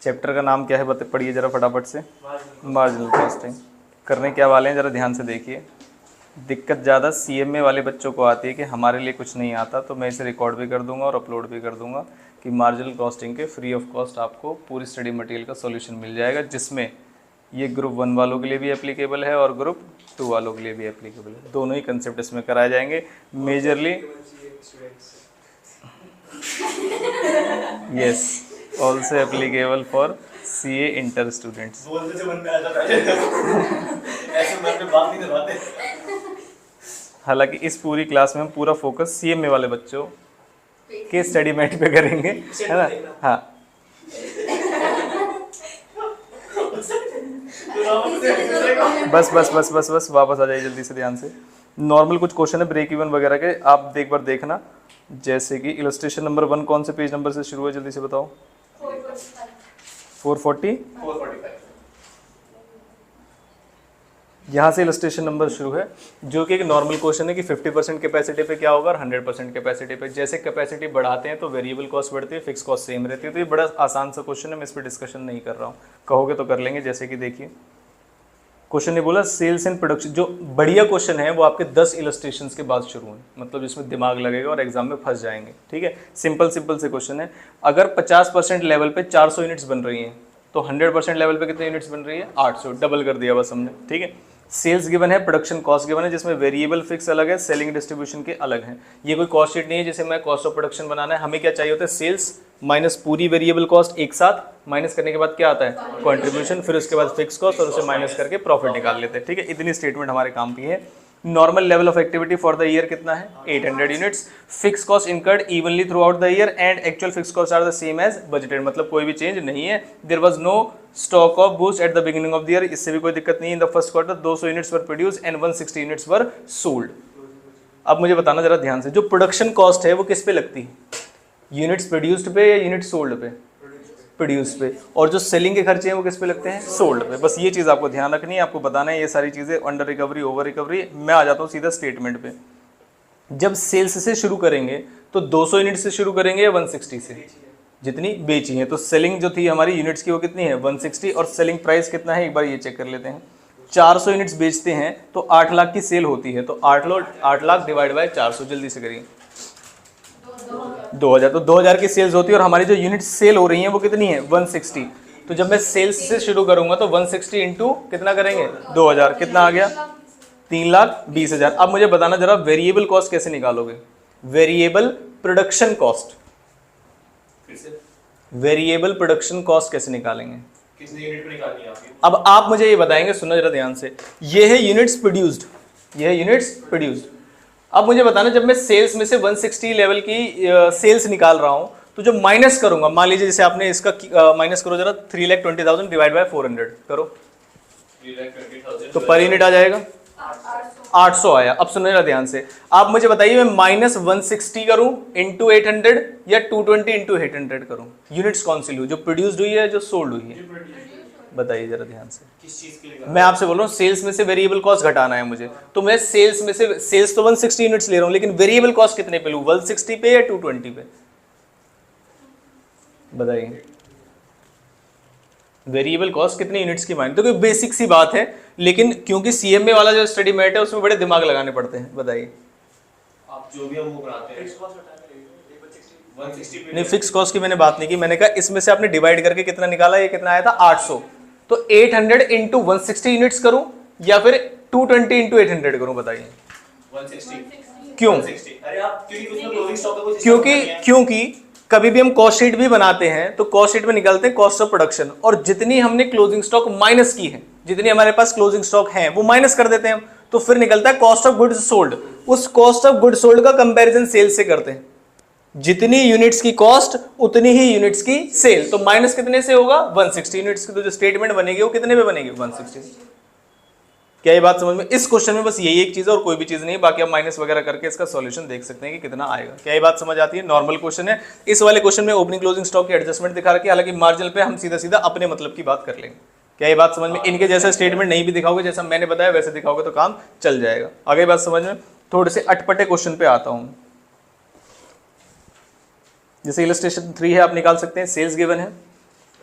Chapter का नाम क्या है पढ़िए जरा फटाफट से, मार्जिनल कॉस्टिंग। करने क्या वाले हैं जरा ध्यान से देखिए। दिक्कत ज़्यादा CMA वाले बच्चों को आती है कि हमारे लिए कुछ नहीं आता, तो मैं इसे रिकॉर्ड भी कर दूंगा और अपलोड भी कर दूंगा कि मार्जिनल कॉस्टिंग के फ्री ऑफ कॉस्ट आपको पूरी स्टडी मटेरियल का सॉल्यूशन मिल जाएगा, जिसमें ये ग्रुप 1 वालों के लिए भी एप्लीकेबल है और ग्रुप 2 वालों के लिए भी एप्लीकेबल है। दोनों ही कंसेप्ट इसमें कराए जाएंगे majorly. Yes, also applicable for CA inter students. हालांकि इस पूरी क्लास में हम पूरा फोकस CMA वाले बच्चों के स्टडी मेट पे करेंगे, है ना। हाँ, बस बस बस बस बस वापस आ जाइए जल्दी से, ध्यान से। नॉर्मल कुछ क्वेश्चन है ब्रेक इवन वगैरह के, आप एक बार देखना। जैसे कि इलस्ट्रेशन नंबर 1 कौन से पेज नंबर से शुरू है, जल्दी से बताओ। 445। यहाँ से इलस्ट्रेशन नंबर शुरू है, जो कि एक नॉर्मल क्वेश्चन है कि 50% कैपेसिटी पे क्या होगा और 100% कैपेसिटी पे। जैसे कैपेसिटी बढ़ाते हैं तो वेरिएबल कॉस्ट बढ़ती है, फिक्स कॉस्ट सेम रहती है। तो ये बड़ा आसान सा क्वेश्चन है, मैं इस पर डिस्कशन नहीं कर रहा हूँ, कहोगे तो कर लेंगे। जैसे कि देखिए क्वेश्चन ने बोला सेल्स एंड प्रोडक्शन। जो बढ़िया क्वेश्चन है वो आपके 10 इलस्ट्रेशंस के बाद शुरू है, मतलब जिसमें दिमाग लगेगा और एग्जाम में फंस जाएंगे। ठीक है, सिंपल से क्वेश्चन है। अगर 50% लेवल पे 400 यूनिट्स बन रही हैं तो 100% लेवल पे कितने यूनिट्स बन रही है, 800। डबल कर दिया बस हमने। ठीक है, सेल्स गिवन है, प्रोडक्शन कॉस्ट गिवन है, जिसमें वेरिएबल फिक्स अलग है, सेलिंग डिस्ट्रीब्यूशन के अलग हैं। ये कोई कॉस्ट शीट नहीं है जिसे मैं कॉस्ट ऑफ प्रोडक्शन बनाना है। हमें क्या चाहिए होता है, सेल्स माइनस पूरी वेरिएबल कॉस्ट एक साथ, माइनस करने के बाद क्या आता है, कंट्रीब्यूशन, फिर उसके बाद फिक्स कॉस्ट और उसे माइनस करके प्रॉफिट निकाल लेते हैं। ठीक है, इतनी स्टेटमेंट हमारे काम की है। Normal level of activity for the year कितना है, 800 units. Fix cost incurred evenly throughout the year and actual fix cost are the same as budgeted, मतलब कोई भी चेंज नहीं है। There was no stock of boost at the beginning of the year, इससे भी कोई दिक्कत नहीं है। In the first quarter 200 units were produce and 160 units were sold. अब मुझे बताना जरा ध्यान से, जो प्रोडक्शन कॉस्ट है वो किस पे लगती है, यूनिट्स प्रोड्यूस्ड पे या यूनिट सोल्ड पे, प्रोड्यूस पे। और जो सेलिंग के खर्चे हैं वो किस पे लगते हैं, सोल्ड पे। बस ये चीज़ आपको ध्यान रखनी है, आपको बताना है ये सारी चीज़ें, अंडर रिकवरी, ओवर रिकवरी। मैं आ जाता हूँ सीधा स्टेटमेंट पे। जब सेल्स से शुरू करेंगे तो 200 यूनिट से शुरू करेंगे या 160 से, जितनी बेची है। तो सेलिंग जो थी हमारी यूनिट्स की वो कितनी है, 160, और सेलिंग प्राइस कितना है एक बार ये चेक कर लेते हैं। 400 यूनिट्स बेचते हैं तो 8 लाख की सेल होती है, तो 8 लाख डिवाइड बाय 400, जल्दी से करिए, 2000। तो 2000 की सेल्स होती है और हमारी जो यूनिट सेल हो रही है वो कितनी है, 160। तो जब मैं सेल्स से शुरू करूंगा तो 160 इंटू कितना करेंगे, 2000, कितना आ गया, 3,20,000। अब मुझे बताना जरा वेरिएबल कॉस्ट कैसे निकालोगे, variable production cost, variable production cost कैसे निकालेंगे, कितने यूनिट पे निकालनी है आपकी? अब आप मुझे ये बताएंगे, सुनो जरा ध्यान से। ये है यूनिट्स प्रोड्यूस्ड, ये है यूनिट्स प्रोड्यूस्ड। अब मुझे बताना, जब मैं सेल्स में से 160 लेवल की सेल्स निकाल रहा हूं तो जो माइनस करूंगा, मान लीजिए जैसे आपने इसका माइनस करो जरा, 3,20,000 डिवाइड बाय 400 करो, 3,20,000 तो पर यूनिट आ जाएगा 800 आया। अब सुनो जरा ध्यान से, आप मुझे बताइए मैं माइनस 160 करूं इंटू 800 या 220 इंटू 800 करूं, यूनिट्स कौन सी लूं, जो प्रोड्यूस्ड हुई है जो सोल्ड हुई है, बताइए जरा ध्यान से। किस चीज के लिए? मैं आपसे बोल रहा हूँ सेल्स में से वेरिएबल कॉस्ट घटाना है मुझे, तो मैं सेल्स में से, सेल्स तो 160 यूनिट्स ले रहा हूँ, लेकिन वेरिएबल कॉस्ट कितने पे लूँ, 160 पे या 220 पे, बताइए। वेरिएबल कॉस्ट कितने यूनिट्स की माइंड, तो कोई बेसिक सी बात है, लेकिन क्योंकि CMA वाला जो स्टडी मेट है उसमें बड़े दिमाग लगाने पड़ते हैं। बताइए, आप जो भी हम वो बनाते हैं 160 पे नहीं फिक्स कॉस्ट की मैंने बात नहीं की, मैंने कहा इसमें से आपने डिवाइड करके कितना निकाला, ये कितना आया था 800, तो 800 इंटू 160 यूनिट्स करूं या फिर 220 इंटू 800 करूं, बताइए 160 क्यों। 160। अरे आप क्योंकि उसमें क्लोजिंग स्टॉक का कुछ क्योंकि कभी भी हम कॉस्ट शीट भी बनाते हैं तो कॉस्ट शीट में निकालते हैं कॉस्ट ऑफ प्रोडक्शन, और जितनी हमने क्लोजिंग स्टॉक माइनस की है, जितनी हमारे पास क्लोजिंग स्टॉक है वो माइनस कर देते हैं हम, तो फिर निकलता है कॉस्ट ऑफ गुड्स सोल्ड। उस कॉस्ट ऑफ गुड्स सोल्ड का कंपैरिजन सेल्स से करते हैं, जितनी यूनिट्स की कॉस्ट उतनी ही यूनिट्स की सेल, तो माइनस कितने से होगा, 160 यूनिट्स की। तो जो स्टेटमेंट बनेगी वो कितने पे बनेगी, 160। क्या ये बात समझ में, इस क्वेश्चन में बस यही एक चीज है और कोई भी चीज नहीं, बाकी आप माइनस वगैरह करके इसका सॉल्यूशन देख सकते हैं कि कितना आएगा। क्या ये बात समझ आती है, नॉर्मल क्वेश्चन है। इस वाले क्वेश्चन में ओपनिंग क्लोजिंग स्टॉक की एडजस्टमेंट दिखा रखी है, हालांकि मार्जिनल पे हम सीधा सीधा अपने मतलब की बात कर लेंगे। क्या ये बात समझ में, इनके जैसा स्टेटमेंट नहीं भी दिखाओगे, जैसा मैंने बताया वैसे दिखाओगे तो काम चल जाएगा। आगे बात समझ में, थोड़े से अटपटे क्वेश्चन पे आता हूं। जैसे इलस्ट्रेशन 3 है, आप निकाल सकते हैं, सेल्स गिवन है,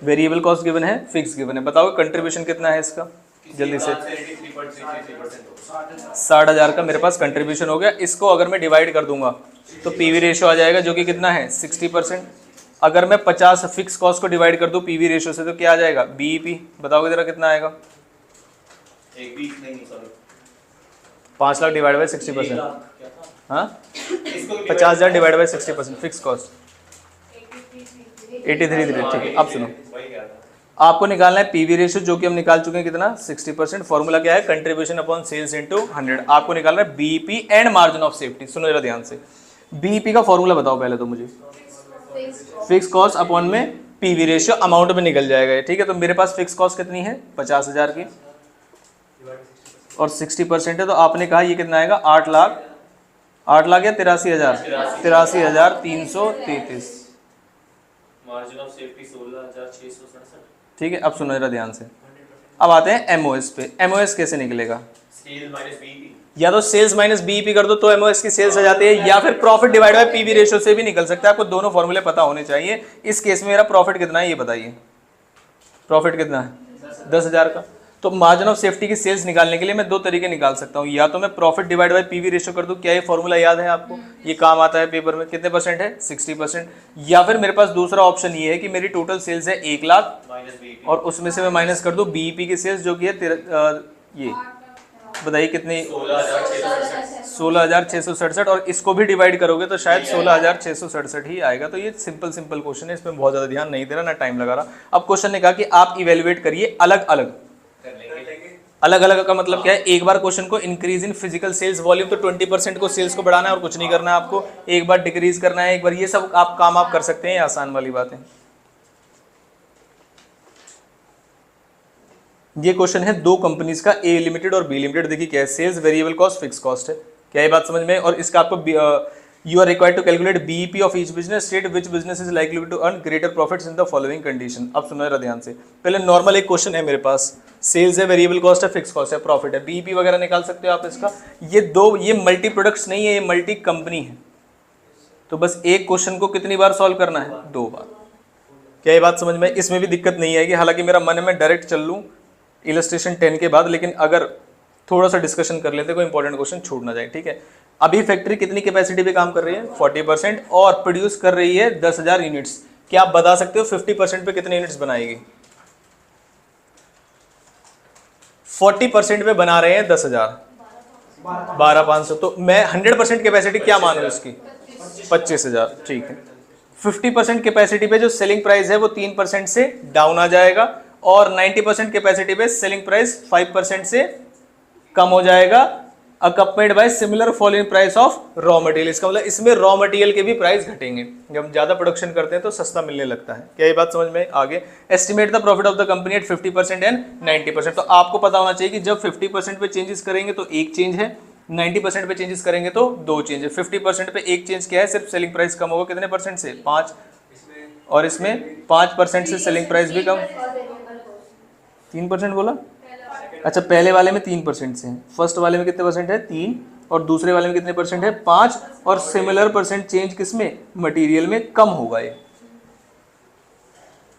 वेरिएबल कॉस्ट गिवन है, फिक्स गिवन है, बताओ कंट्रीब्यूशन कितना है इसका जल्दी से। 60,000 का मेरे पास कंट्रीब्यूशन हो गया। इसको अगर मैं डिवाइड कर दूंगा तो पीवी रेशियो आ जाएगा जो कि कितना है 60%। अगर मैं 50 फिक्स कॉस्ट को डिवाइड कर दूं पीवी रेशियो से तो क्या आ जाएगा बीईपी, बताओगे जरा कितना आएगा। 5 लाख डिवाइड बाई 60%, हाँ 50,000 डिवाइड बाई 60% फिक्स कॉस्ट 83, ठीक है। अब सुनो, आपको निकालना है पीवी रेशियो जो कि हम निकाल चुके हैं कितना 60%। फॉर्मूला क्या है कंट्रीब्यूशन अपॉन सेल्स इनटू 100। आपको निकालना है BEP and margin of safety. सुनो जरा ध्यान से, बीईपी का फॉर्मूला बताओ पहले तो मुझे। फिक्स कॉस्ट अपॉन में पीवी रेशियो अमाउंट में निकल जाएगा, ठीक है। तो मेरे पास फिक्स कॉस्ट कितनी है 50,000 की और 60% है तो आपने कहा ये कितना आएगा 8 लाख या 83,000, 83,333। Margin of safety 16,667। ठीक है। अब सुनो जरा ध्यान से, अब आते हैं एमओएस पे। एमओएस कैसे निकलेगा, सेल माइनस बीईपी, या तो सेल्स माइनस बीईपी कर दो तो एमओएस की सेल्स आ जाती है, या फिर profit divide by PV ratio से भी निकल सकता है। आपको दोनों फॉर्मूले पता होने चाहिए। इस केस में मेरा प्रॉफिट कितना है ये बताइए, प्रॉफिट कितना है 10,000 का। तो मार्जिन ऑफ सेफ्टी की सेल्स निकालने के लिए मैं 2 तरीके निकाल सकता हूँ, या तो मैं profit divide by PV ratio कर दूं। क्या ये फॉर्मूला याद है आपको, ये काम आता है पेपर में। कितने परसेंट है 60%। या फिर मेरे पास दूसरा ऑप्शन ये है कि मेरी टोटल सेल्स है 1 लाख और उसमें से मैं माइनस कर दूं बीईपी की सेल्स जो कि है ये बताइए कितनी 16,667 और इसको भी डिवाइड करोगे तो शायद 16,667 ही आएगा। तो ये सिंपल क्वेश्चन है, इसमें बहुत ज़्यादा ध्यान नहीं दे रहा ना टाइम लगा रहा। अब क्वेश्चन ने कहा कि आप इवेल्युएट करिए अलग अलग का मतलब क्या है, एक बार क्वेश्चन को increase in physical sales volume तो 20% को सेल्स को बढ़ाना है और कुछ नहीं करना है आपको। एक बार डिक्रीज करना है, एक बार ये सब आप काम आप कर सकते हैं, आसान वाली बात है। ये क्वेश्चन है 2 कंपनीज का, ए लिमिटेड और बी लिमिटेड। देखिए क्या है, sales variable cost fix cost है, क्या ये बात समझ में। और इसका आपको you are required to calculate BEP of each business, state which business is likely to earn greater profits in the following condition. अब सुनो जरा ध्यान से, पहले नॉर्मल एक क्वेश्चन है मेरे पास, सेल्स है, वेरिएबल कॉस्ट है, फिक्स कॉस्ट है, प्रॉफिट है, बीईपी वगैरह निकाल सकते हो आप इसका। ये मल्टी प्रोडक्ट्स नहीं है, ये मल्टी कंपनी है। तो बस एक क्वेश्चन को कितनी बार सॉल्व करना है 2 बार। क्या ये बात समझ में, इसमें भी दिक्कत नहीं आएगी। हालांकि मेरा मन है मैं डायरेक्ट चल लूँ इलस्ट्रेशन 10 के बाद, लेकिन अगर थोड़ा सा डिस्कशन कर लेते कोई इंपॉर्टेंट क्वेश्चन छूट ना जाए, ठीक है। अभी फैक्ट्री कितनी कैपेसिटी पे काम कर रही है 40% और प्रोड्यूस कर रही है 10,000 यूनिट्स। क्या आप बता सकते हो 50% पे कितने यूनिट्स बनाएगी। 40% पे बना रहे हैं 10,000, 12,500। तो मैं 100% कैपेसिटी क्या मानूं इसकी 25,000, ठीक है। 50% कैपेसिटी पे जो सेलिंग प्राइस है वो 3% से डाउन आ जाएगा और 90% कैपेसिटी पे सेलिंग प्राइस 5% से कम हो जाएगा, accompanied by similar fall in price of raw material. इसका मतलब इसमें रॉ मटेरियल के भी प्राइस घटेंगे। जब हम ज्यादा प्रोडक्शन करते हैं तो सस्ता मिलने लगता है। क्या ये बात समझ में आगे। Estimate the profit of the company at 50% and 90%। तो आपको पता होना चाहिए कि जब 50% पे चेंजेस करेंगे तो एक चेंज है, 90% पे चेंजेस करेंगे तो 2 चेंज है। 50% पे एक चेंज क्या है, सिर्फ सेलिंग प्राइस कम होगा कितने परसेंट से 5, और इसमें 5% से सेलिंग प्राइस भी कम। 3% बोला, अच्छा पहले वाले में 3% से है, फर्स्ट वाले में कितने परसेंट है 3 और दूसरे वाले में कितने परसेंट है 5, और सिमिलर परसेंट चेंज किसमें मटेरियल में कम होगा ये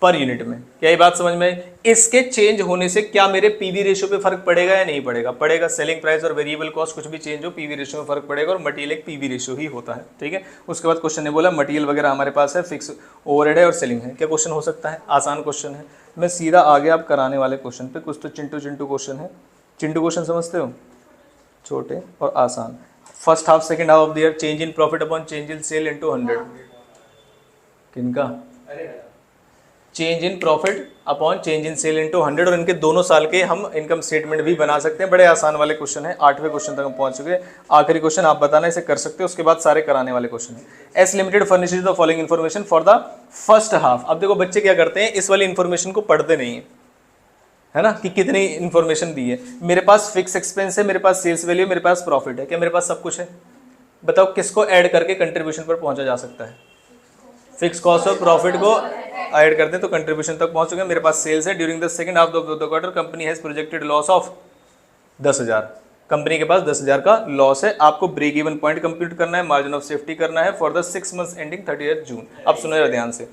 पर यूनिट में। क्या ये बात समझ में। इसके चेंज होने से क्या मेरे पीवी रेशियो पे फर्क पड़ेगा या नहीं पड़ेगा, पड़ेगा। सेलिंग प्राइस और वेरिएबल कॉस्ट कुछ भी चेंज हो पीवी रेशियो में फर्क पड़ेगा, और मटेरियल एक पीवी रेशियो ही होता है, ठीक है। उसके बाद क्वेश्चन ने बोला मटेरियल वगैरह हमारे पास है, फिक्स ओवरहेड है और सेलिंग है। क्या क्वेश्चन हो सकता है, आसान क्वेश्चन है। मैं सीधा आगे आप कराने वाले क्वेश्चन पे, कुछ तो चिंटू क्वेश्चन है। चिंटू क्वेश्चन समझते हो, छोटे और आसान। First half second half of the year, change in profit upon change in sale into 100। किनका, change in profit upon change in sale into 100, और इनके दोनों साल के हम इनकम स्टेटमेंट भी बना सकते हैं। बड़े आसान वाले क्वेश्चन है, 8वें क्वेश्चन तक हम पहुंच चुके हैं। आखिरी क्वेश्चन आप बताना, इसे कर सकते हो, उसके बाद सारे कराने वाले क्वेश्चन है। S limited furnishes the following information for the first half. अब देखो बच्चे क्या करते हैं, इस वाली इन्फॉर्मेशन को पढ़ते नहीं है, है ना, कि कितनी इन्फॉर्मेशन दी है। मेरे पास फिक्स एक्सपेंस है, मेरे पास सेल्स वैल्यू, मेरे पास प्रॉफिट है, क्या मेरे पास सब कुछ है। बताओ किसको ऐड करके कंट्रीब्यूशन पर पहुंचा जा सकता है। फिक्स कॉस्ट और प्रॉफिट को ऐड करते हैं तो कंट्रीब्यूशन तक पहुंच चुके हैं। मेरे पास सेल्स है, during the second half of the quarter company has projected loss of 10,000। Company के पास 10,000 का लॉस है। आपको ब्रेक इवन पॉइंट कंप्यूट करना है, मार्जिन ऑफ सेफ्टी करना है for the 6 months ending 30th जून। अब सुनो ध्यान से,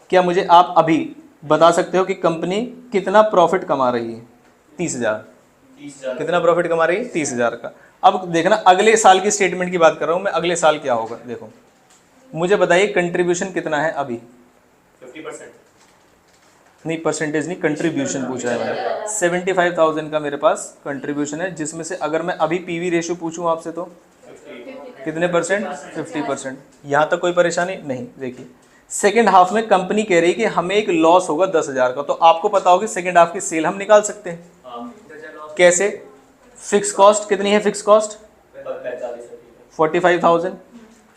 क्या मुझे आप अभी बता सकते हो कि कंपनी कितना प्रॉफिट कमा रही है? 30,000। 30,000 कितना प्रॉफिट कमा रही है? 30,000 का। अब देखना अगले साल की स्टेटमेंट की बात कर रहा हूं मैं, अगले साल क्या होगा। देखो मुझे बताइए कंट्रीब्यूशन कितना है अभी? 50%। नहीं परसेंटेज नहीं, कंट्रीब्यूशन पूछा है मैंने। 75,000 का मेरे पास कंट्रीब्यूशन है, जिसमें से अगर मैं अभी पीवी रेशियो पूछूं आपसे तो 50। कितने परसेंट? 50%। यहाँ तक कोई परेशानी नहीं। देखिए सेकेंड हाफ में कंपनी कह रही है कि हमें एक लॉस होगा 10,000 का, तो आपको पता होगी सेकेंड हाफ की सेल हम निकाल सकते हैं। हाँ, कैसे? फिक्स कॉस्ट कितनी है? Fix cost 45,000।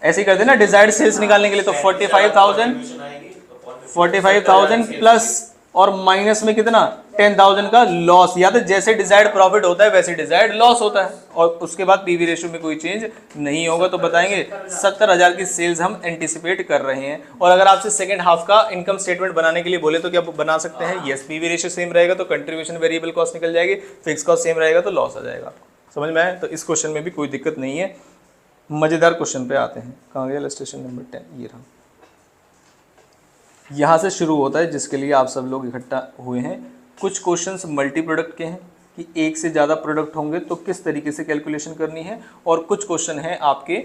ऐसे ही करते ना डिजायर्ड सेल्स निकालने के लिए, तो 45,000 प्लस और माइनस में कितना? 10,000 का लॉस। या तो जैसे डिजायर्ड प्रॉफिट होता है वैसे डिजायर्ड लॉस होता है, और उसके बाद पीवी रेशियो में कोई चेंज नहीं होगा। तो बताएंगे 70,000 की सेल्स हम एंटिसिपेट कर रहे हैं। और अगर आपसे सेकंड हाफ का इनकम स्टेटमेंट बनाने के लिए बोले तो क्या बना सकते हैं? यस, पीवी रेशियो सेम रहेगा तो कंट्रीब्यूशन वेरिएबल कॉस्ट निकल जाएगी, फिक्स कॉस्ट सेम रहेगा तो लॉस आ जाएगा। समझ में आया? तो इस क्वेश्चन में भी कोई दिक्कत नहीं है। मजेदार क्वेश्चन पे आते हैं। कहाँ गया इलस्ट्रेशन नंबर 10? ये रहा। यहाँ से शुरू होता है जिसके लिए आप सब लोग इकट्ठा हुए हैं। कुछ क्वेश्चंस मल्टी प्रोडक्ट के हैं कि एक से ज़्यादा प्रोडक्ट होंगे तो किस तरीके से कैलकुलेशन करनी है, और कुछ क्वेश्चन है आपके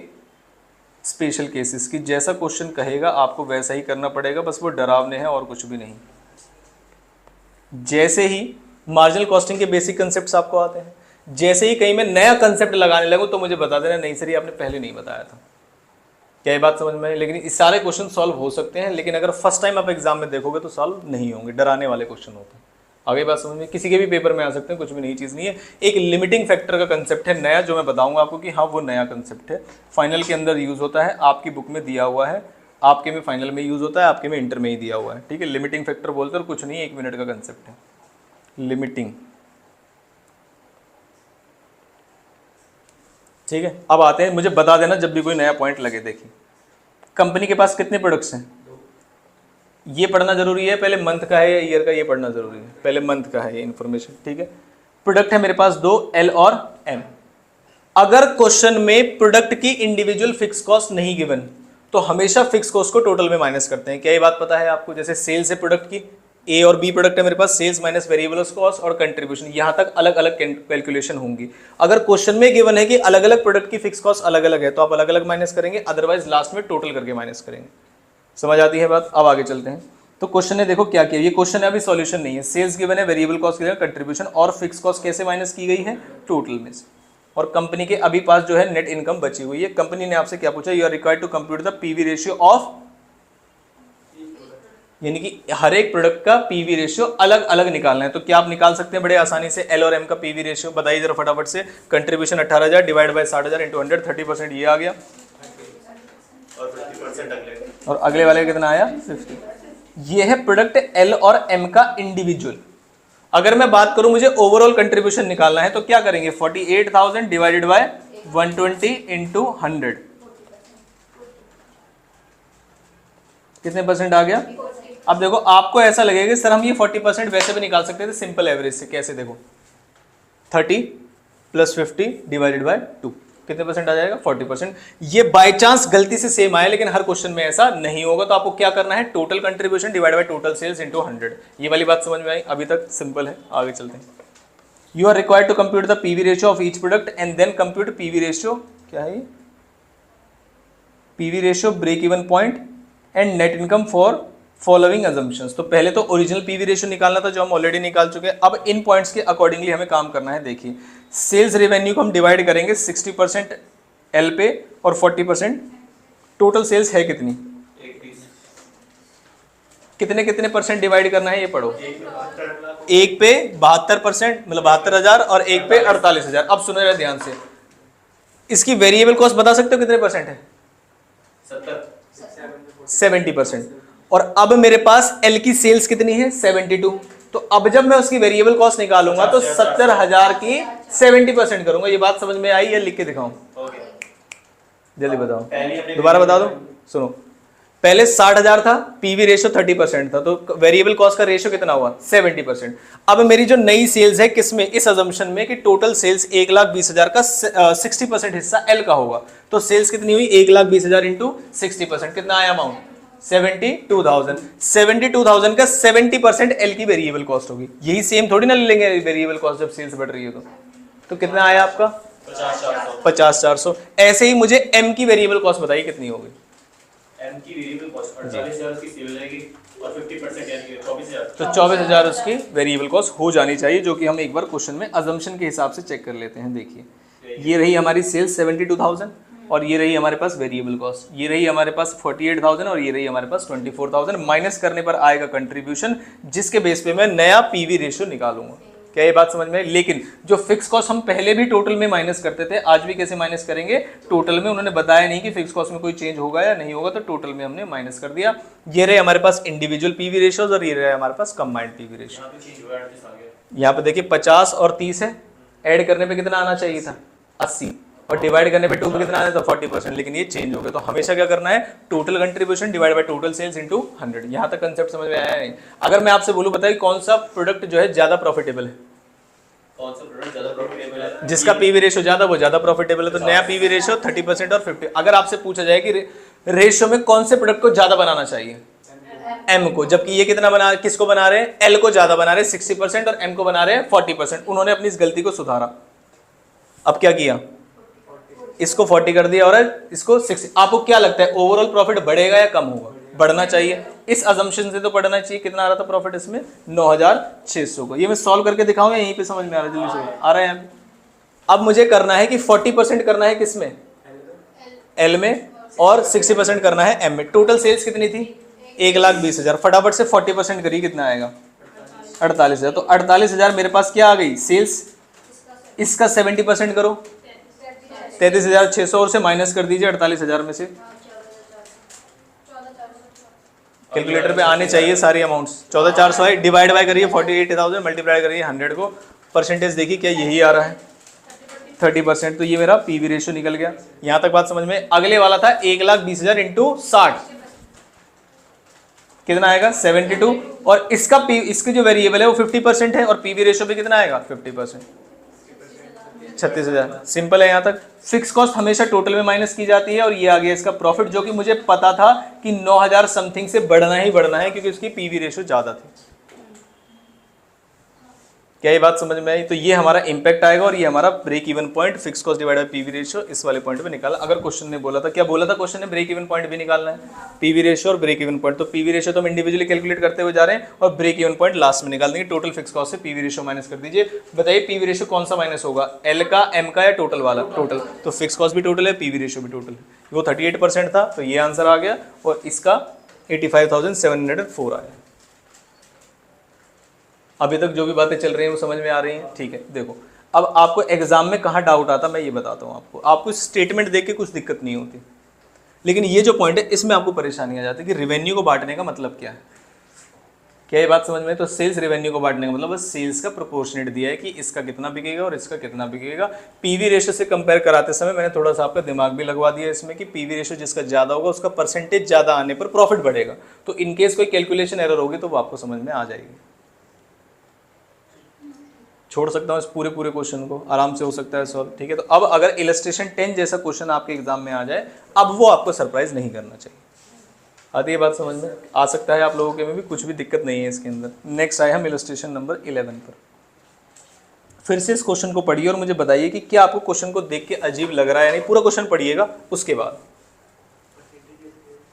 स्पेशल केसेस की। जैसा क्वेश्चन कहेगा आपको वैसा ही करना पड़ेगा, बस वो डरावने हैं और कुछ भी नहीं। जैसे ही मार्जिनल कॉस्टिंग के बेसिक कंसेप्ट आपको आते हैं, जैसे ही कहीं मैं नया कंसेप्ट लगाने लगूँ तो मुझे बता देना नहीं सर ये आपने पहले नहीं बताया था। क्या ये बात समझ में आई? लेकिन इस सारे क्वेश्चन सॉल्व हो सकते हैं, लेकिन अगर फर्स्ट टाइम आप एग्जाम में देखोगे तो सॉल्व नहीं होंगे, डराने वाले क्वेश्चन होते हैं। आगे बात समझ में? किसी के भी पेपर में आ सकते हैं, कुछ भी नई चीज़ नहीं है। एक लिमिटिंग फैक्टर का कंसेप्ट है नया, जो मैं बताऊंगा आपको कि हाँ वो नया कंसेप्ट है। फाइनल के अंदर यूज होता है, आपकी बुक में दिया हुआ है, आपके में फाइनल में यूज होता है, आपके में इंटर में ही दिया हुआ है। ठीक है, लिमिटिंग फैक्टर बोलते हैं, कुछ नहीं, 1 मिनट का कंसेप्ट है लिमिटिंग। ठीक है, अब आते हैं, मुझे बता देना जब भी कोई नया पॉइंट लगे। देखिए कंपनी के पास कितने प्रोडक्ट्स हैं ये पढ़ना जरूरी है। पहले मंथ का है या ईयर का ये पढ़ना जरूरी है। पहले मंथ का है ये इन्फॉर्मेशन। ठीक है, प्रोडक्ट है मेरे पास 2, एल और एम। अगर क्वेश्चन में प्रोडक्ट की इंडिविजुअल फिक्स कॉस्ट नहीं गिवन तो हमेशा फिक्स कॉस्ट को टोटल में माइनस करते हैं। क्या ये बात पता है आपको? जैसे सेल्स है प्रोडक्ट की, ए और बी प्रोडक्ट है मेरे पास, सेल्स माइनस वेरिएबल कॉस्ट और कंट्रीब्यूशन, यहां तक अलग अलग कैलकुलेशन होंगी। अगर क्वेश्चन में गिवन है कि अलग अलग प्रोडक्ट की फिक्स कॉस्ट अलग अलग है तो आप अलग अलग माइनस करेंगे, अदरवाइज लास्ट में टोटल करके माइनस करेंगे। समझ आती है बात? अब आगे चलते हैं। तो क्वेश्चन ने देखो क्या किया, ये क्वेश्चन है अभी सॉल्यूशन नहीं है। सेल्स गिवन है, वेरिएबल कॉस्ट गिवन है, कंट्रीब्यूशन और फिक्स कॉस्ट कैसे माइनस की गई है? टोटल में से। और कंपनी के अभी पास जो है नेट इनकम बची हुई है। कंपनी ने आपसे क्या पूछा? You are required to compute the PV ratio of, यानी कि हर एक प्रोडक्ट का पीवी रेशियो अलग अलग निकालना है। तो क्या आप निकाल सकते हैं बड़े आसानी से एल और एम का पीवी रेशियो? बताइए जरा फटाफट से। कंट्रीब्यूशन 18,000 डिवाइड बाय 60,000 इंटू 100, 30% ये आ गया, और 50% अगले। और अगले वाले का कितना आया? 50। ये है प्रोडक्ट एल और एम का इंडिविजुअल। अगर मैं बात करूं मुझे ओवरऑल कंट्रीब्यूशन निकालना है तो क्या करेंगे? 48,000 डिवाइडेड बाय 120 इंटू 100, कितने परसेंट आ गया? अब देखो आपको ऐसा लगेगा कि सर हम ये 40% वैसे भी निकाल सकते थे सिंपल एवरेज से। कैसे? देखो 30 प्लस 50 डिवाइडेड बाय 2, कितने परसेंट आ जाएगा? 40%। ये बाय चांस गलती से सेम आए, लेकिन हर क्वेश्चन में ऐसा नहीं होगा। तो आपको क्या करना है? Total contribution divide by total sales into 100। ये वाली बात समझ में आई? अभी तक सिंपल है। आगे चलते हैं। You are required to compute the PV ratio of each product and then compute PV ratio, क्या है? PV ratio, break even point and net income for following assumptions. तो पहले तो ओरिजिनल पीवी रेशियो निकालना था जो हम ऑलरेडी निकाल चुके हैं। अब इन पॉइंट्स के अकॉर्डिंगली हमें काम करना है। देखिए सेल्स रेवेन्यू को हम डिवाइड करेंगे 60% एल पे और 40%। टोटल सेल्स है कितनी? 31। कितने कितने परसेंट डिवाइड करना है ये पढ़ो। एक पे 72%, मतलब 72,000, और एक पे 48,000। अब सुनो जरा ध्यान से, इसकी वेरिएबल कॉस्ट बता सकते हो कितने परसेंट है? 70%। और अब मेरे पास एल की सेल्स कितनी है? 72। तो अब जब मैं उसकी वेरिएबल कॉस्ट निकालूंगा तो 70,000 की 70% करूंगा। ये बात समझ में आई या लिख के दिखाऊं? जल्दी बताओ, दोबारा बता दो। सुनो, पहले 60,000 था, पीवी रेशियो 30% था, तो वेरिएबल कॉस्ट का रेशियो कितना हुआ? 70%। अब मेरी जो नई सेल्स है किसमें? इस अजम्पशन में कि टोटल सेल्स 1,20,000 का 60% हिस्सा एल का होगा। तो सेल्स कितनी हुई? 1,20,000 इंटू 60%, कितना आया अमाउंट? 72,000 का 70% एल की वेरिएबल कॉस्ट होगी। यही सेम थोड़ी ना ले लेंगे वेरिएबल कॉस्ट जब सेल्स बढ़ रही है तो कितना आया आपका 50,400। ऐसे ही मुझे एम की वेरिएबल कॉस्ट बताइए कितनी होगी। एम की वेरिएबल कॉस्ट 48,000 की सेल हो जाएगी और 50% यानी 24,000। तो 24,000 उसकी वेरिएबल कॉस्ट हो जानी चाहिए, जो कि हम एक बार क्वेश्चन में अजम्पशन के हिसाब से चेक कर लेते हैं। देखिए ये रही हमारी सेल्स 72,000 और ये रही हमारे पास वेरिएबल कॉस्ट, ये रही हमारे पास 48,000 और ये रही हमारे पास 24,000। माइनस करने पर आएगा कंट्रीब्यूशन, जिसके बेस पे मैं नया पीवी रेशियो निकालूंगा। क्या ये बात समझ में? लेकिन जो फिक्स कॉस्ट हम पहले भी टोटल में माइनस करते थे, आज भी कैसे माइनस करेंगे? टोटल में। उन्होंने बताया नहीं कि फिक्स कॉस्ट में कोई चेंज होगा या नहीं होगा, तो टोटल में हमने माइनस कर दिया। ये रहे हमारे पास इंडिविजुअल पीवी रेशियोज और ये रहे हमारे पास कंबाइंड पीवी रेशियो। यहाँ पे देखिए 50 और 30 है, ऐड करने पे कितना आना चाहिए था 80 और डिवाइड करने पे 2 पे कितना आना था 40%, लेकिन ये चेंज हो गया। तो हमेशा क्या करना है? Total contribution divide by total sales into 100। यहाँ तक कंसेप्ट समझ में आया नहीं? अगर मैं आपसे बोलूं बताइए कौन सा प्रोडक्ट जो है ज्यादा प्रॉफिटेबल है? कौन सा प्रोडक्ट ज्यादा प्रॉफिटेबल है? जिसका पीवी रेशियो ज्यादा वो ज्यादा प्रॉफिटेबल है। तो नया पीवी रेशियो 30% और 50। अगर आपसे पूछा जाए कि रेशियो में कौन से प्रोडक्ट को ज्यादा बनाना चाहिए? एम को, जबकि ये कितना बना, किसको बना रहे हैं? एल को ज्यादा बना रहे हैं 60% और एम को बना रहे हैं 40%। उन्होंने अपनी इस गलती को सुधारा। अब क्या किया? इसको 40 कर दिया और इसको 60। आपको क्या लगता है ओवरऑल प्रॉफिट बढ़ेगा या कम होगा? बढ़ना चाहिए। इस अजम्पशन से तो बढ़ना चाहिए। कितना आ रहा था प्रॉफिट इसमें? 9,600 को। ये मैं सॉल्व करके दिखाऊंगा, यहीं पे समझ में आ रहा है? जल्दी से आ रहा है यहाँ पे। अब मुझे करना है कि 40% करना है किसमें? एल में, और 60% करना है एम में। टोटल सेल्स कितनी थी? 1,20,000। फटाफट से 40% करिए, कितना आएगा? 48,000। तो 48,000 मेरे पास क्या आ गई? सेल्स। इसका 70% करो, 33,600 और से माइनस कर दीजिए 48,000 में से। कैलकुलेटर पे आने चाहिए सारी अमाउंट्स। 14,400 है, डिवाइड बाय करिए 48,000, मल्टीप्लाई करिए 100 को। परसेंटेज देखिए क्या यही आ रहा है 30%। तो ये मेरा पीवी रेशियो निकल गया। यहां तक बात समझ में? अगले वाला था 1,20,000 इंटू 60, कितना आएगा? 72। और इसकी जो वेरिएबल है वो 50% है और पीवी रेशियो पे कितना आएगा? 50%, 36,000। सिंपल है यहाँ तक। फिक्स कॉस्ट हमेशा टोटल में माइनस की जाती है और ये आ गया इसका प्रॉफिट, जो कि मुझे पता था कि 9,000 समथिंग से बढ़ना ही बढ़ना है, क्योंकि उसकी पीवी रेशियो ज्यादा थी। क्या ये बात समझ में आई? तो ये हमारा इंपैक्ट आएगा और ये हमारा break even point, fix cost divide by PV ratio, इस वाले पॉइंट पे निकाला। अगर क्वेश्चन ने बोला था, क्या बोला था क्वेश्चन ने? ब्रेक इवन पॉइंट भी निकालना है, पीवी रेशियो और ब्रेक इवन पॉइंट। तो पीवी रेशियो तो हम इंडिविजुअली कैलकुलेट करते हुए जा रहे हैं और ब्रेक इवन पॉइंट लास्ट में निकाल देंगे। टोटल फिक्स कॉस्ट से पीवी रेशियो माइनस कर दीजिए। बताइए पीवी रेशियो कौन सा माइनस होगा? एल का, एम का या टोटल वाला? टोटल। तो फिक्स कॉस्ट भी टोटल है, पीवी रेशियो भी टोटल है। वो 38% था, तो ये आंसर आ गया और इसका 85,704 आया। अभी तक जो भी बातें चल रही हैं वो समझ में आ रही हैं? ठीक है। देखो अब आपको एग्जाम में कहाँ डाउट आता मैं ये बताता हूँ आपको। आपको स्टेटमेंट देख के कुछ दिक्कत नहीं होती, लेकिन ये जो पॉइंट है इसमें आपको परेशानी आ जाती है कि रेवेन्यू को बांटने का मतलब क्या है। क्या ये बात समझ में? तो सेल्स रेवेन्यू को बांटने का मतलब बस सेल्स का प्रोपोर्शनेट दिया है कि इसका कितना बिकेगा और इसका कितना बिकेगा। पीवी रेशियो से कंपेयर कराते समय मैंने थोड़ा सा आपका दिमाग भी लगवा दिया इसमें कि पीवी रेशियो जिसका ज्यादा होगा उसका परसेंटेज ज्यादा आने पर प्रॉफिट बढ़ेगा। तो इनकेस कोई कैलकुलेशन एरर होगी तो वो आपको समझ में आ जाएगी। छोड़ सकता हूँ इस पूरे क्वेश्चन को, आराम से हो सकता है सॉल्व। ठीक है। तो अब अगर इलस्ट्रेशन 10 जैसा क्वेश्चन आपके एग्जाम में आ जाए, अब वो आपको सरप्राइज नहीं करना चाहिए। आती है बात समझ में? आ सकता है आप लोगों के में भी, कुछ भी दिक्कत नहीं है इसके अंदर। नेक्स्ट आए हम इलस्ट्रेशन नंबर 11 पर। फिर से इस क्वेश्चन को पढ़िए और मुझे बताइए कि क्या आपको क्वेश्चन को देख के अजीब लग रहा है या नहीं। पूरा क्वेश्चन पढ़िएगा उसके बाद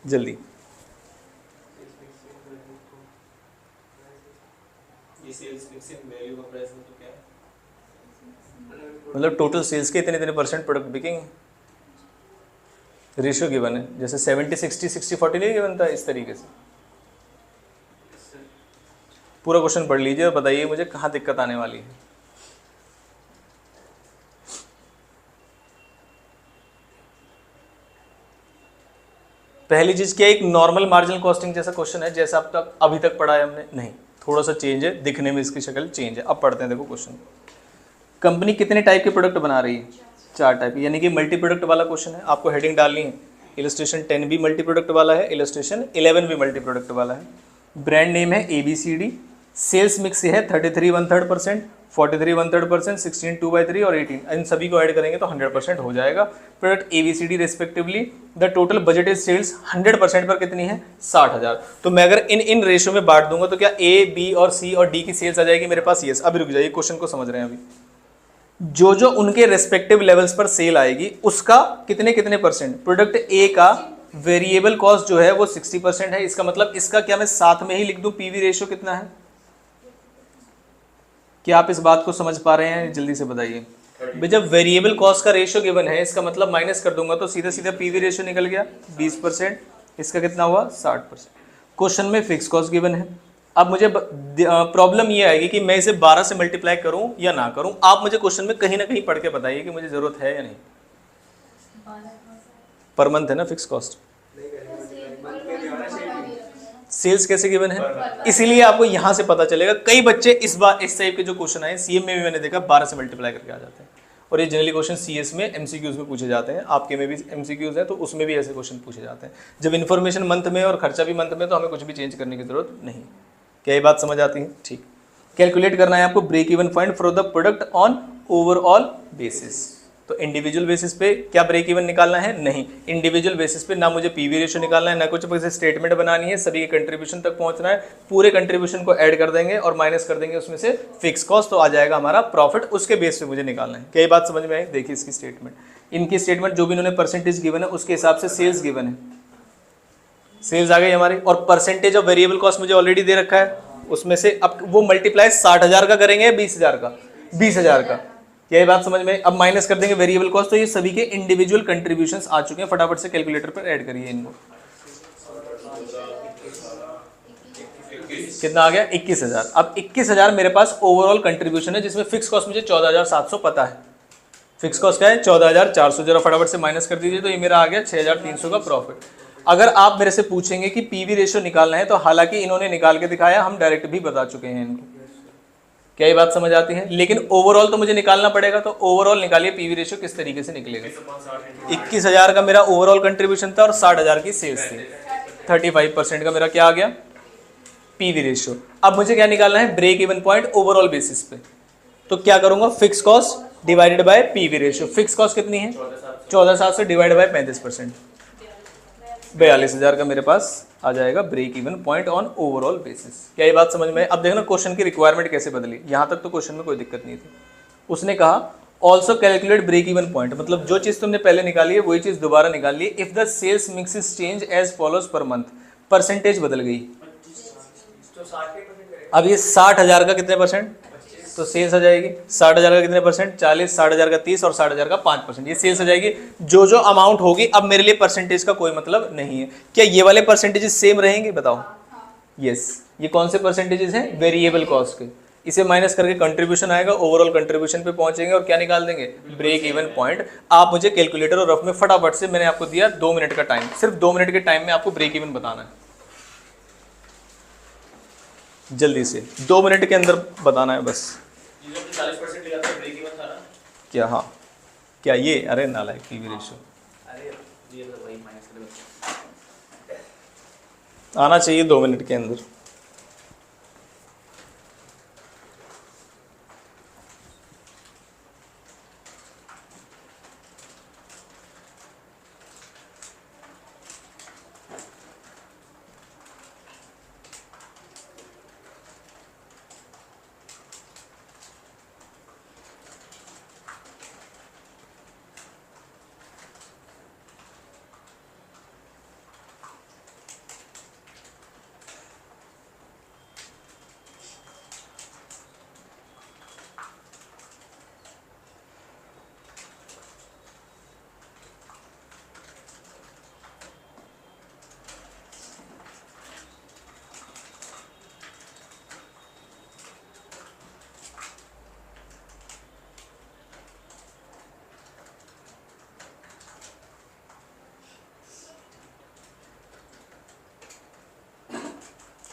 जल्दी। मतलब टोटल सेल्स के इतने परसेंट प्रोडक्ट बिकेंगे, रेशियो गिवन है। जैसे 70 60 60 40 नहीं गिवन था, इस तरीके से पूरा क्वेश्चन पढ़ लीजिए और बताइए मुझे कहाँ दिक्कत आने वाली है। पहली चीज क्या, एक नॉर्मल मार्जिनल कॉस्टिंग जैसा क्वेश्चन है जैसा अब तक अभी तक पढ़ा है हमने? नहीं, थोड़ा सा चेंज है, दिखने में इसकी शक्ल चेंज है। अब पढ़ते हैं। देखो क्वेश्चन, कंपनी कितने टाइप के प्रोडक्ट बना रही है? 4 टाइप, यानी कि मल्टी प्रोडक्ट वाला क्वेश्चन है। आपको हेडिंग डालनी है इलस्ट्रेशन 10 भी मल्टी प्रोडक्ट वाला है, इलस्ट्रेशन 11 भी मल्टी प्रोडक्ट वाला है। ब्रांड नेम है ABCD, सेल्स मिक्स है 33 1/3%, 43 1/3%, 16 2/3 और 18, इन सभी को ऐड करेंगे तो 100% हो जाएगा। Product ABCD respectively the total budgeted sales 100% पर कितनी है 60,000। तो मैं अगर इन रेशियो में बांट दूंगा तो क्या A B और C और D की सेल्स आ जाएगी मेरे पास? यस। अभी रुक जाइए, क्वेश्चन को समझ रहे हैं। अभी जो उनके रेस्पेक्टिव लेवल्स पर सेल आएगी उसका कितने कितने परसेंट, प्रोडक्ट A का वेरिएबल कॉस्ट जो है वो 60% है। इसका मतलब इसका क्या मैं साथ में ही लिख दूं पीवी रेशियो कितना है? क्या आप इस बात को समझ पा रहे हैं? जल्दी से बताइए। भाई जब वेरिएबल कॉस्ट का रेशियो गिवन है, इसका मतलब माइनस कर दूंगा तो सीधा सीधा पीवी रेशियो निकल गया 20%। इसका कितना हुआ 60%। क्वेश्चन में फिक्स कॉस्ट गिवन है। अब मुझे प्रॉब्लम ये आएगी कि मैं इसे 12 से मल्टीप्लाई करूं या ना करूं। आप मुझे क्वेश्चन में कहीं ना कहीं पढ़ के बताइए कि मुझे जरूरत है या नहीं। पर मंथ है ना फिक्स कॉस्ट। सेल्स कैसे गिवन है, इसीलिए आपको यहां से पता चलेगा। कई बच्चे इस बार इस टाइप के जो क्वेश्चन आए सीएम में भी मैंने देखा 12 से मल्टीप्लाई करके आ जाते हैं, और ये जनरली क्वेश्चन सीएस में एमसीक्यूज में पूछे जाते हैं। आपके में भी एमसीक्यूज है तो उसमें भी ऐसे क्वेश्चन पूछे जाते हैं। जब इन्फॉर्मेशन मंथ में और खर्चा भी मंथ में, तो हमें कुछ भी चेंज करने की जरूरत नहीं। क्या ये बात समझ आती है? ठीक। कैलकुलेट करना है आपको break even point for the product on overall basis. तो इंडिविजुअल बेसिस पे क्या ब्रेक इवन निकालना है? नहीं। इंडिविजुअल बेसिस पे ना मुझे पीवी रेशियो निकालना है, ना कुछ स्टेटमेंट बनानी है, सभी के कंट्रीब्यूशन तक पहुंचना है। पूरे कंट्रीब्यूशन को ऐड कर देंगे और माइनस कर देंगे उसमें से फिक्स कॉस्ट, तो आ जाएगा हमारा प्रॉफिट। उसके बेस पे मुझे निकालना है। क्या ये बात समझ में आई? देखिए इसकी स्टेटमेंट, इनकी स्टेटमेंट जो भी इन्होंने परसेंटेज गिवन है उसके हिसाब से सेल्स गिवन है। सेल्स आ गई हमारी, और परसेंटेज ऑफ वेरिएबल कॉस्ट मुझे ऑलरेडी दे रखा है। उसमें से अब वो मल्टीप्लाई 60,000 का करेंगे 20,000 का? 20,000 का। क्या ये बात समझ में? अब माइनस कर देंगे वेरिएबल कॉस्ट, तो ये सभी के इंडिविजुअल कंट्रीब्यूशंस आ चुके हैं। फटाफट से कैलकुलेटर पर ऐड करिए इनको। कितना आ गया? 21,000। अब 21,000 मेरे पास ओवरऑल कंट्रीब्यूशन है, जिसमें फिक्स कॉस्ट मुझे 14,700 पता है। फिक्स कॉस्ट क्या है? 14,400। जरा फटाफट से माइनस कर दीजिए, तो ये मेरा आ गया 6,300 का प्रॉफिट। अगर आप मेरे से पूछेंगे कि पीवी रेशियो निकालना है, तो हालांकि इन्होंने निकाल के दिखाया, हम डायरेक्ट भी बता चुके हैं इनको। क्या ये बात समझ आती है? लेकिन ओवरऑल तो मुझे निकालना पड़ेगा, तो ओवरऑल निकालिए पीवी रेशियो किस तरीके से निकलेगा। 21,000 का मेरा ओवरऑल कंट्रीब्यूशन था और 60,000 की सेल्स थी। 35% का मेरा क्या आ गया? PV ratio. अब मुझे क्या निकालना है? Break even point overall basis पे। तो क्या करूंगा? Fix cost divided by PV ratio. Fix cost कितनी है? 14,700 डिवाइड बाय 35%, 42,000 का मेरे पास आ जाएगा break even point on overall basis. क्या ये बात समझ में? अब देखना क्वेश्चन की रिक्वायरमेंट कैसे बदली। यहां तक तो क्वेश्चन में कोई दिक्कत नहीं थी। उसने कहा also calculate break even point, मतलब जो चीज तुमने पहले निकाली है वही चीज दोबारा निकाल ली। If the sales mix is change as follows per month, percentage बदल गई। अब ये 60,000 का कितने परसेंट? तो सेल्स आ जाएगी 60,000 का कितने परसेंट? 40, 60,000 का 30 और 60,000 का 5%। ये सेल्स आ जाएगी। जो अमाउंट होगी, अब मेरे लिए परसेंटेज का कोई मतलब नहीं है। क्या ये वाले परसेंटेजेस सेम रहेंगे? बताओ। यस। ये कौन से परसेंटेजेस हैं? वेरिएबल कॉस्ट के। इसे माइनस करके कंट्रीब्यूशन आएगा, ओवरऑल कंट्रीब्यूशन पे पहुंचेंगे और क्या निकाल देंगे? Break even point. आप मुझे कैलकुलेटर और रफ में फटाफट से, मैंने आपको दिया 2 मिनट का टाइम, सिर्फ 2 मिनट के टाइम में आपको ब्रेक इवन बताना है। जल्दी से 2 मिनट के अंदर बताना है बस। 40% लिखा था ब्रेक इवन था ना? क्या? हाँ। क्या ये? अरे नालायक, पीवी रेशियो अरे ये तो वही माइनस कर आना चाहिए 2 मिनट के अंदर।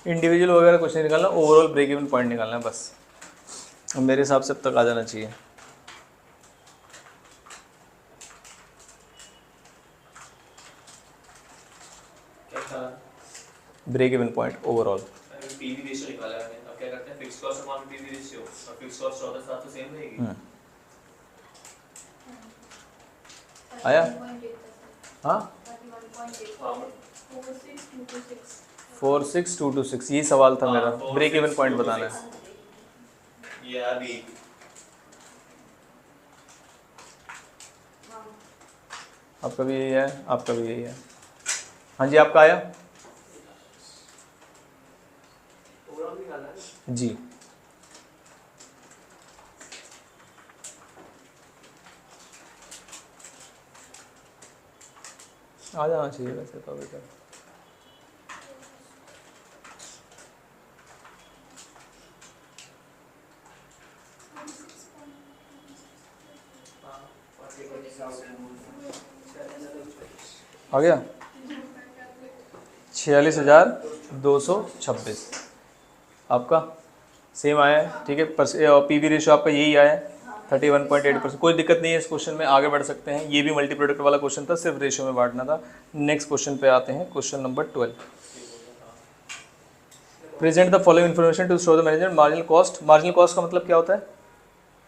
इंडिविजुअल वगैरह कुछ नहीं निकालना, ओवरऑल ब्रेक इवन पॉइंट निकालना है बस। अब मेरे हिसाब से अब तक आ जाना चाहिए। क्या था? Break even point overall. PV ratio निकाला है, अब क्या करते हैं, fix cost upon PV ratio, और फिक्स कॉस्ट 14,700 सेम रहेगी। आया? हाँ 46226 ये सवाल था मेरा, ब्रेक इवन पॉइंट बताना है। ये अभी आपका भी यही है, आपका भी यही है। हाँ जी, आपका आया जी। आ जाना चाहिए वैसे तो अभी तक। आ गया 46,226 आपका सेम आया है, ठीक है। पीवी रेशियो आपका यही आया है 31.8%। कोई दिक्कत नहीं है इस क्वेश्चन में, आगे बढ़ सकते हैं। ये भी मल्टी प्रोडक्ट वाला क्वेश्चन था, सिर्फ रेशियो में बांटना था। नेक्स्ट क्वेश्चन पे आते हैं, question number 12। Present the following information to show the management marginal cost. Marginal cost का मतलब क्या होता है?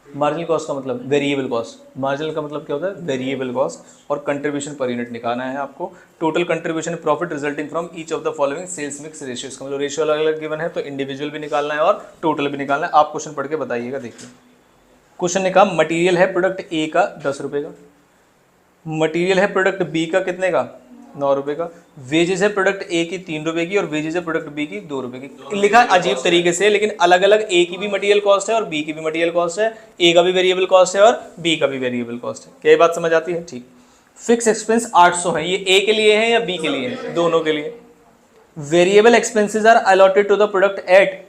मार्जिनल कॉस्ट का मतलब वेरिएबल कॉस्ट। मार्जिनल का मतलब क्या होता है? Variable cost. और कंट्रीब्यूशन पर यूनिट निकालना है आपको। Total contribution profit resulting from each of the following sales mix ratios का मतलब रेशियो अलग अलग गिवन है, तो इंडिविजुअल भी निकालना है और टोटल भी निकालना है। आप क्वेश्चन पढ़ के बताइएगा। देखिए क्वेश्चन ने कहा मटेरियल है प्रोडक्ट ए का 10 रुपये का, मटेरियल है प्रोडक्ट बी का कितने का? 9 रुपये का। वेजेस है प्रोडक्ट ए की 3 रुपये की और वेजेस है प्रोडक्ट बी की 2 रुपये की। लिखा है अजीब तरीके से, लेकिन अलग अलग ए की भी मटेरियल कॉस्ट है और बी की भी मटेरियल कॉस्ट है, ए का भी वेरिएबल कॉस्ट है और बी का भी वेरिएबल कॉस्ट है। क्या ये बात समझ आती है? ठीक। फिक्स एक्सपेंस 800 है, ये ए के लिए है या बी के लिए है? दोनों के लिए। Variable expenses are allotted to the product at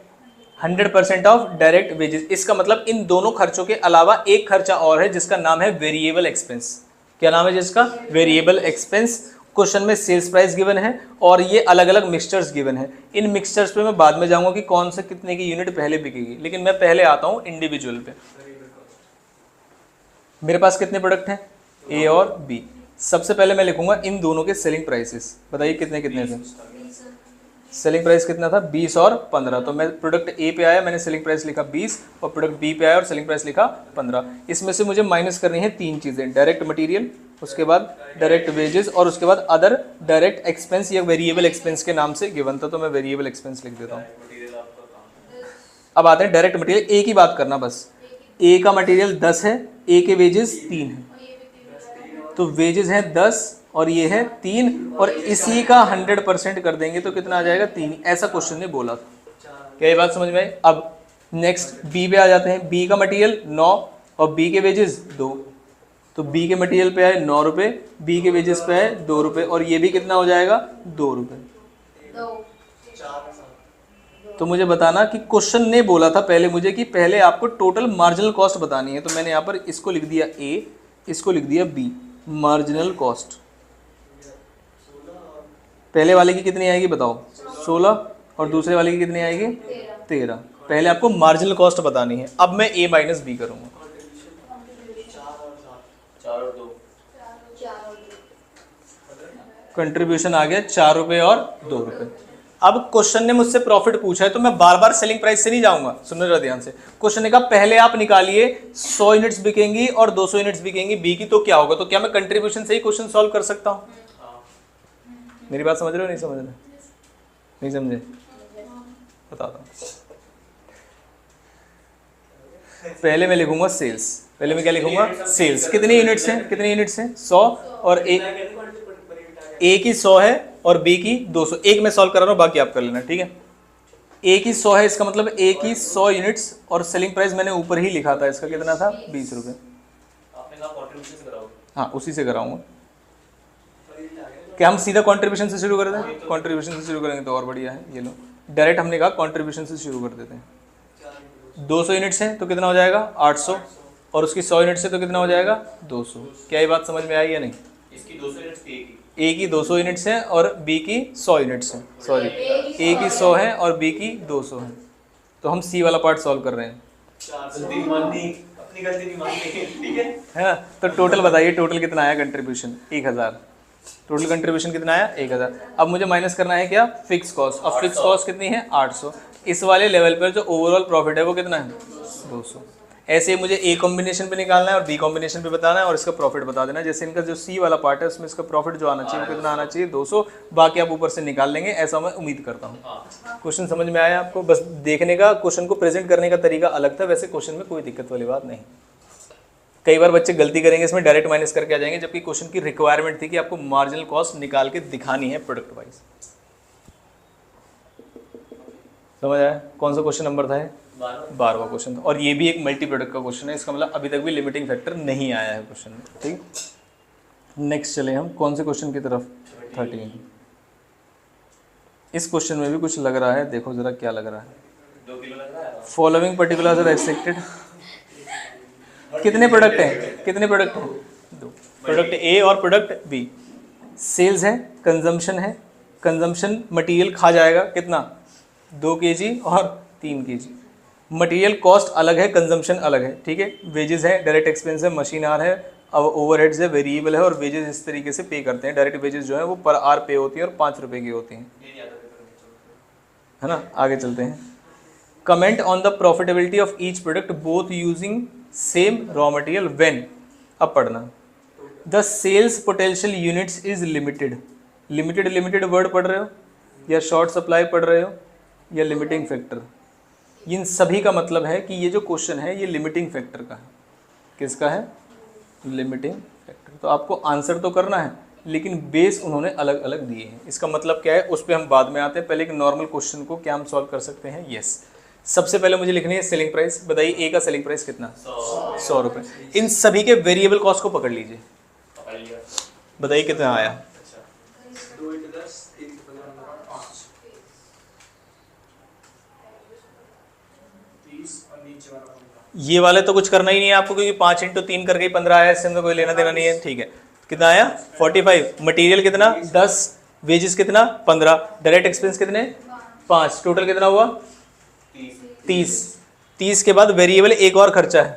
100% of direct wages. इसका मतलब इन दोनों खर्चों के अलावा एक खर्चा और है जिसका नाम है वेरिएबल एक्सपेंस। क्या नाम है जिसका? Variable expense. क्वेश्चन में सेल्स प्राइस गिवन है और ये अलग अलग मिक्सचर्स गिवन है। इन मिक्सचर्स पे मैं बाद में जाऊंगा कि कौन से कितने की यूनिट पहले बिकेगी, लेकिन मैं पहले आता हूं इंडिविजुअल पे। मेरे पास कितने प्रोडक्ट हैं? ए और बी। सबसे पहले मैं लिखूंगा इन दोनों के सेलिंग प्राइसेस। बताइए कितने कितने थे? सेलिंग प्राइस कितना था? 20 और 15। तो मैं प्रोडक्ट ए पे आया, मैंने सेलिंग प्राइस लिखा 20 और प्रोडक्ट बी पे आया और सेलिंग प्राइस लिखा 15। इसमें से मुझे माइनस करनी है 3 चीज़ें, डायरेक्ट मटेरियल, उसके बाद डायरेक्ट वेजेस और उसके बाद अदर डायरेक्ट एक्सपेंस या वेरिएबल एक्सपेंस के नाम से गिवन था, तो मैं वेरिएबल एक्सपेंस लिख देता हूँ। अब आते हैं डायरेक्ट मटेरियल। ए की बात करना बस। ए का मटेरियल 10 है, ए के वेजेस 3 है, तो वेजेस हैं 10 और ये है 3 और इसी का 100% कर देंगे तो कितना आ जाएगा? 3। ऐसा क्वेश्चन ने बोला था। क्या ये बात समझ में आई? अब नेक्स्ट बी पे आ जाते हैं। बी का मटेरियल 9 और बी के वेजेस 2, तो बी के मटेरियल पे आए 9 रुपये, बी के वेजेस पे आए 2 रुपये और ये भी कितना हो जाएगा? 2 रुपये। तो मुझे बताना कि क्वेश्चन ने बोला था पहले मुझे कि पहले आपको टोटल मार्जिनल कॉस्ट बतानी है, तो मैंने यहाँ पर इसको लिख दिया ए, इसको लिख दिया बी। मार्जिनल कॉस्ट पहले वाले की कितनी आएगी बताओ? 16 और दूसरे वाले की कितनी आएगी? 13। पहले आपको मार्जिनल कॉस्ट बतानी है। अब मैं ए माइनस बी करूंगा। 4 और 2 कंट्रीब्यूशन आ गया 4 रुपये और 2 रुपये। अब क्वेश्चन ने मुझसे प्रॉफिट पूछा है तो मैं बार बार सेलिंग प्राइस से नहीं जाऊंगा। सुनो जरा ध्यान से। क्वेश्चन ने कहा पहले आप निकालिए 100 यूनिट्स बिकेंगी और 200 यूनिट्स बिकेंगी बी की, तो क्या होगा? तो क्या मैं कंट्रीब्यूशन से ही क्वेश्चन सॉल्व कर सकता हूँ? मेरी बात समझ रहे हो? नहीं समझ रहे? नहीं समझे? बताता हूँ। पहले मैं लिखूंगा सेल्स। पहले मैं क्या लिखूंगा? सेल्स। कितनी यूनिट्स हैं? कितनी यूनिट्स हैं? 100 और ए की 100 है और बी की 200। एक मैं सॉल्व कर रहा हूँ, बाकी आप कर लेना, ठीक है। ए की 100 है, इसका मतलब ए की 100 यूनिट्स और सेलिंग प्राइस मैंने ऊपर ही लिखा था, इसका कितना था? 20 रुपये। आपने कहा कंट्रीब्यूशन से कराओ। हाँ उसी से कराऊंगा। क्या हम सीधा कंट्रीब्यूशन से शुरू कर दें? कंट्रीब्यूशन से शुरू करेंगे तो और बढ़िया है। ये लो डायरेक्ट हमने कहा कंट्रीब्यूशन से शुरू कर देते हैं। 200 यूनिट्स हैं तो कितना हो जाएगा? 800 और उसकी 100 यूनिट्स है तो कितना हो जाएगा? 200। क्या ये बात समझ में आई या नहीं? इसकी 200 यूनिट्स की ए की 200 यूनिट्स हैं और बी की 100 यूनिट्स हैं। सॉरी, ए की 100 है और बी की 200 है। तो हम सी वाला पार्ट सॉल्व कर रहे हैं। गलती माननी, अपनी गलती नहीं माननी, ठीक है। है ना? तो टोटल बताइए, टोटल कितना आया कंट्रीब्यूशन? 1000। टोटल कंट्रीब्यूशन कितना आया 1000। अब मुझे माइनस करना है क्या, फिक्स कॉस्ट। अब फिक्स कॉस्ट कितनी है 800। इस वाले लेवल पर जो ओवरऑल प्रॉफिट है वो कितना है 200। ऐसे ही मुझे ए कॉम्बिनेशन पे निकालना है और बी कॉम्बिनेशन पे बताना है और इसका प्रॉफिट बता देना है। जैसे इनका जो सी वाला पार्ट है उसमें इसका प्रॉफिट जो आना चाहिए वो कितना आना चाहिए 200, बाकी आप ऊपर से निकाल लेंगे, ऐसा मैं उम्मीद करता हूँ। क्वेश्चन समझ में आया आपको? बस देखने का, क्वेश्चन को प्रेजेंट करने का तरीका अलग था, वैसे क्वेश्चन में कोई दिक्कत वाली बात नहीं। कई बार बच्चे गलती करेंगे इसमें, डायरेक्ट माइनस करके आ जाएंगे, जबकि क्वेश्चन की रिक्वायरमेंट थी कि आपको मार्जिनल कॉस्ट निकाल के दिखानी है प्रोडक्ट वाइज। समझ आया? कौन सा क्वेश्चन नंबर था? 12वां क्वेश्चन था, और ये भी एक मल्टी प्रोडक्ट का क्वेश्चन है, इसका मतलब अभी तक भी लिमिटिंग फैक्टर नहीं आया है क्वेश्चन में। ठीक, नेक्स्ट चले हम कौन से क्वेश्चन की तरफ? 13। इस क्वेश्चन में भी कुछ लग रहा है, देखो जरा क्या लग रहा है। 2 किलो लग रहा है। Following particulars are accepted. कितने प्रोडक्ट हैं? कितने प्रोडक्ट हैं? 2। प्रोडक्ट ए और प्रोडक्ट बी। सेल्स है, कंजम्पशन है। कंजम्पशन मटेरियल खा जाएगा कितना? 2 kg और 3 kg। मटेरियल कॉस्ट अलग है, कंजम्पशन अलग है। ठीक है, वेजेस है, डायरेक्ट एक्सपेंस है, मशीन आर है, अब ओवरहेड्स है, वेरिएबल है, और वेजेस इस तरीके से पे करते हैं। डायरेक्ट वेजेस जो है वो पर आर पे होती है और 5 रुपये की होती हैं, है ना। आगे चलते हैं। Comment on the profitability of each product both using same raw material when. अब पढ़ना, the sales potential units is limited. Limited, limited word पढ़ रहे हो या शॉर्ट सप्लाई पढ़ रहे हो या लिमिटिंग फैक्टर? इन सभी का मतलब है कि ये जो क्वेश्चन है ये लिमिटिंग फैक्टर का है। किसका है? Limiting factor. तो आपको आंसर तो करना है, लेकिन बेस उन्होंने अलग अलग दिए हैं। इसका मतलब क्या है उस पर हम बाद में आते हैं। पहले एक नॉर्मल क्वेश्चन को क्या हम सॉल्व कर सकते हैं? यस। सबसे पहले मुझे लिखनी है सेलिंग प्राइस। बताइए ए का सेलिंग प्राइस कितना? 100 रुपये। इन सभी के वेरिएबल कॉस्ट को पकड़ लीजिए, बताइए कितना आया? ये वाले तो कुछ करना ही नहीं है आपको, क्योंकि 5 × 3 करके 15 आया, इससे कोई लेना देना नहीं है। ठीक है, कितना आया? 45। मटेरियल कितना? 10। वेजेस कितना? 15। डायरेक्ट एक्सपेंस कितने? 5। टोटल कितना हुआ? 30। 30 के बाद वेरिएबल एक और खर्चा है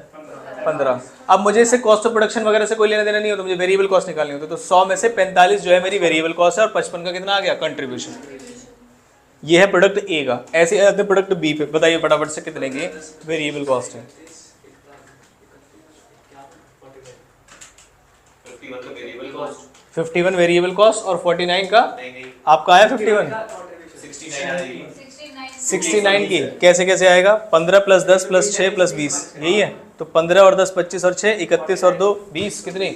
15। अब मुझे इससे कॉस्ट ऑफ प्रोडक्शन वगैरह से कोई लेना देना नहीं होता, मुझे वेरिएबल कॉस्ट निकालनी होती है। तो 100 में से 45 जो है मेरी वेरिएबल कॉस्ट है, और 55 का कितना आ गया? कंट्रीब्यूशन। ये है प्रोडक्ट ए का। ऐसे आते प्रोडक्ट बी पे। बताइए फटाफट से कितने की वेरिएबल कॉस्ट है? 51 वेरिएबल कॉस्ट और 49 का आपका आया 51। 69 की कैसे कैसे आएगा? 15 + 10 + 6 + 20, यही है। तो 15 और 10 25 और 6 31 और 2 20, कितनी?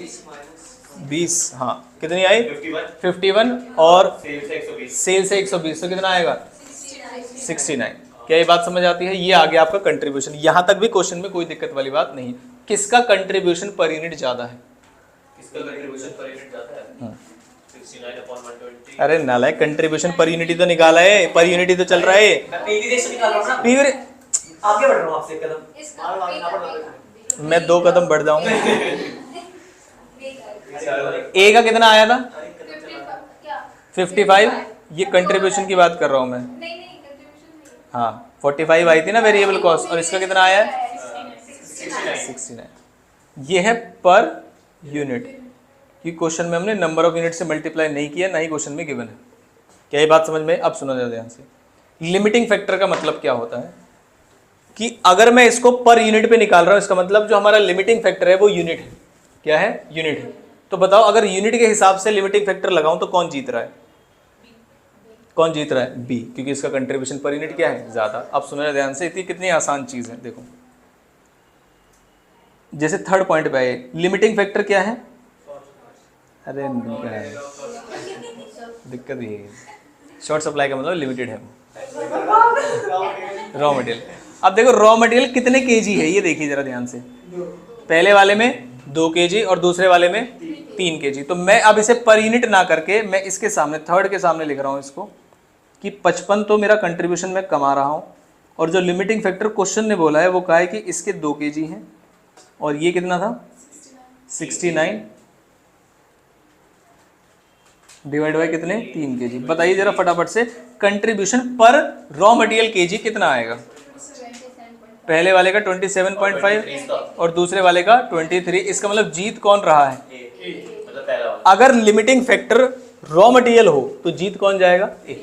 20। हाँ, कितनी आई? 51 और सेल से 120, तो कितना आएगा? 69। क्या ये बात समझ आती है? ये आ गया आपका कंट्रीब्यूशन। यहाँ तक भी क्वेश्चन में कोई दिक्कत वाली बात नहीं। किसका कंट्रीब्यूशन पर यूनिट ज्यादा है? किसका कंट्रीब्यूशन पर यूनिट ज्यादा है? 69/120। अरे नालायक, कंट्रीब्यूशन पर यूनिट तो निकाला है, पर यूनिट तो चल रहा है। आगे बढ़ रहा हूँ आपसे कदम। मैं 2 कदम बढ़ जाऊंगा। ए का कितना आया था? 55। ये कंट्रीब्यूशन की बात कर रहा हूँ मैं। हाँ, 45 आई थी ना वेरिएबल कॉस्ट, और इसका कितना आया है? 69। ये है पर यूनिट, कि क्वेश्चन में हमने नंबर ऑफ यूनिट से मल्टीप्लाई नहीं किया, ना ही क्वेश्चन में गिवन है। क्या ये बात समझ में? अब सुना जाए ध्यान से। लिमिटिंग फैक्टर का मतलब क्या होता है कि अगर मैं इसको पर यूनिट पे निकाल रहा हूं, इसका मतलब जो हमारा लिमिटिंग फैक्टर है वो यूनिट है। क्या है? यूनिट है। तो बताओ, अगर यूनिट के हिसाब से लिमिटिंग फैक्टर लगाऊं तो कौन जीत रहा है? कौन जीत रहा है? बी, क्योंकि इसका कंट्रीब्यूशन पर यूनिट क्या है? ज्यादा। अब सुना जाए ध्यान से, इतनी कितनी आसान चीज है। देखो, जैसे थर्ड पॉइंट पे आए, लिमिटिंग फैक्टर क्या है? अरे दिक्कत ये है, शॉर्ट सप्लाई का मतलब लिमिटेड है रॉ मटेरियल। अब देखो रॉ मटेरियल कितने केजी है, ये देखिए जरा ध्यान से। पहले वाले में 2 kg और दूसरे वाले में 3 kg। तो मैं अब इसे पर यूनिट ना करके मैं इसके सामने, थर्ड के सामने लिख रहा हूँ इसको कि 55 तो मेरा कंट्रीब्यूशन मैं कमा रहा हूँ, और जो लिमिटिंग फैक्टर क्वेश्चन ने बोला है वो कहा है कि इसके 2 kg हैं, और ये कितना था? 69 डिवाइड बाय कितने? 3 kg। बताइए जरा फटाफट से, कंट्रीब्यूशन पर रॉ मटेरियल केजी कितना आएगा? पहले वाले का 27.5 और दूसरे वाले का 23। इसका मतलब जीत कौन रहा है? मतलब पहला वाला। अगर लिमिटिंग फैक्टर रॉ मटेरियल हो तो जीत कौन जाएगा? ए।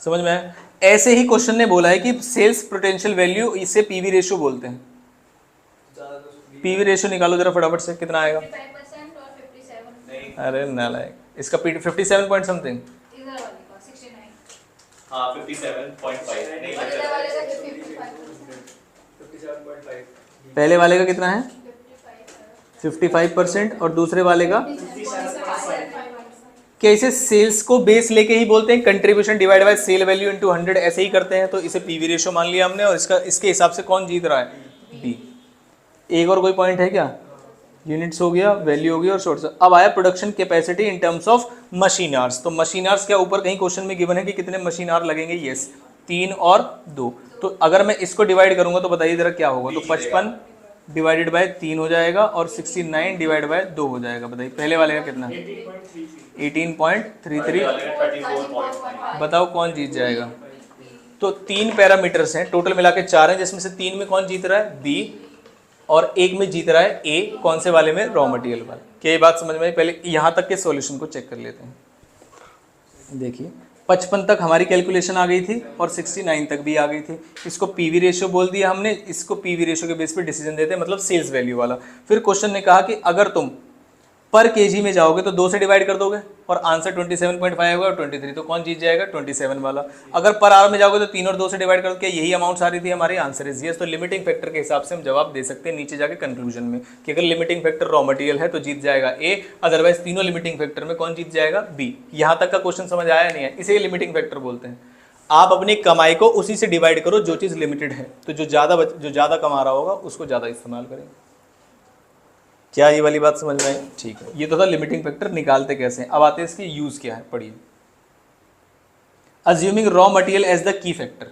समझ में आया? ऐसे ही क्वेश्चन ने बोला है कि सेल्स पोटेंशियल वैल्यू, इसे पीवी रेशियो बोलते हैं। पीवी रेशियो निकालो जरा फटाफट से, कितना आएगा? 55% और 57। अरे नालायक, इसका 57 पॉइंट समथिंग। इधर वाले का 69। हाँ 57.5 नहीं और इधर वाले का 55%। 57.5 पहले वाले का कितना है? 55% और दूसरे वाले का? क्या इसे सेल्स को बेस लेके ही बोलते हैं? Contribution divide by sale value into 100 ऐसे ही करते हैं, तो इसे पीवी रेशियो मान लिया हमने। और इसके हिसाब से कौन जीत रहा है? बी। एक और कोई पॉइंट है क्या? यूनिट्स हो गया, वैल्यू हो गया और शॉर्ट। अब आया production capacity in terms of machine hours. तो मशीन आवर्स क्या ऊपर कहीं क्वेश्चन में गिवन है कि कितने मशीन आवर लगेंगे? यस, 3 और 2। तो अगर मैं इसको डिवाइड करूंगा तो बताइए जरा क्या होगा? तो 55 डिवाइडेड बाय 3 हो जाएगा और 69 डिवाइड बाय 2 हो जाएगा। बताइए पहले वाले का कितना? 18.33। बताओ कौन जीत जाएगा? तो 3 पैरामीटर्स हैं, टोटल मिला के 4 हैं, जिसमें से 3 में कौन जीत रहा है? बी। और 1 में जीत रहा है ए। कौन से वाले में? रॉ मटेरियल वाले। क्या ये बात समझ में आई? पहले यहाँ तक के सॉल्यूशन को चेक कर लेते हैं। देखिए 55 तक हमारी कैलकुलेशन आ गई थी और 69 तक भी आ गई थी। इसको पीवी रेशियो बोल दिया हमने। इसको पीवी रेशियो के बेस पे डिसीजन देते हैं, मतलब सेल्स वैल्यू वाला। फिर क्वेश्चन ने कहा कि अगर तुम पर केजी में जाओगे तो 2 से डिवाइड कर दोगे और आंसर 27.5 होगा और 23। तो कौन जीत जाएगा? 27 वाला। अगर पर आवर में जाओगे तो 3 और 2 से डिवाइड कर दो। यही अमाउंट सारी थी हमारी? Answer is yes. तो लिमिटिंग फैक्टर के हिसाब से हम जवाब दे सकते हैं नीचे जाके कंक्लूजन में कि अगर लिमिटिंग फैक्टर रॉ मटेरियल है तो जीत जाएगा ए, अदरवाइज तीनों लिमिटिंग फैक्टर में कौन जीत जाएगा? बी। यहाँ तक का क्वेश्चन समझ आया नहीं है? इसे लिमिटिंग फैक्टर बोलते हैं। आप अपनी कमाई को उसी से डिवाइड करो जो चीज़ लिमिटेड है, तो जो ज़्यादा कमा रहा होगा उसको ज़्यादा इस्तेमाल करेंगे। क्या ये वाली बात समझ में आई? ठीक है, ये तो था लिमिटिंग फैक्टर निकालते कैसे हैं। अब आते हैं इसके यूज क्या है, पढ़िए। Assuming raw material as the key factor.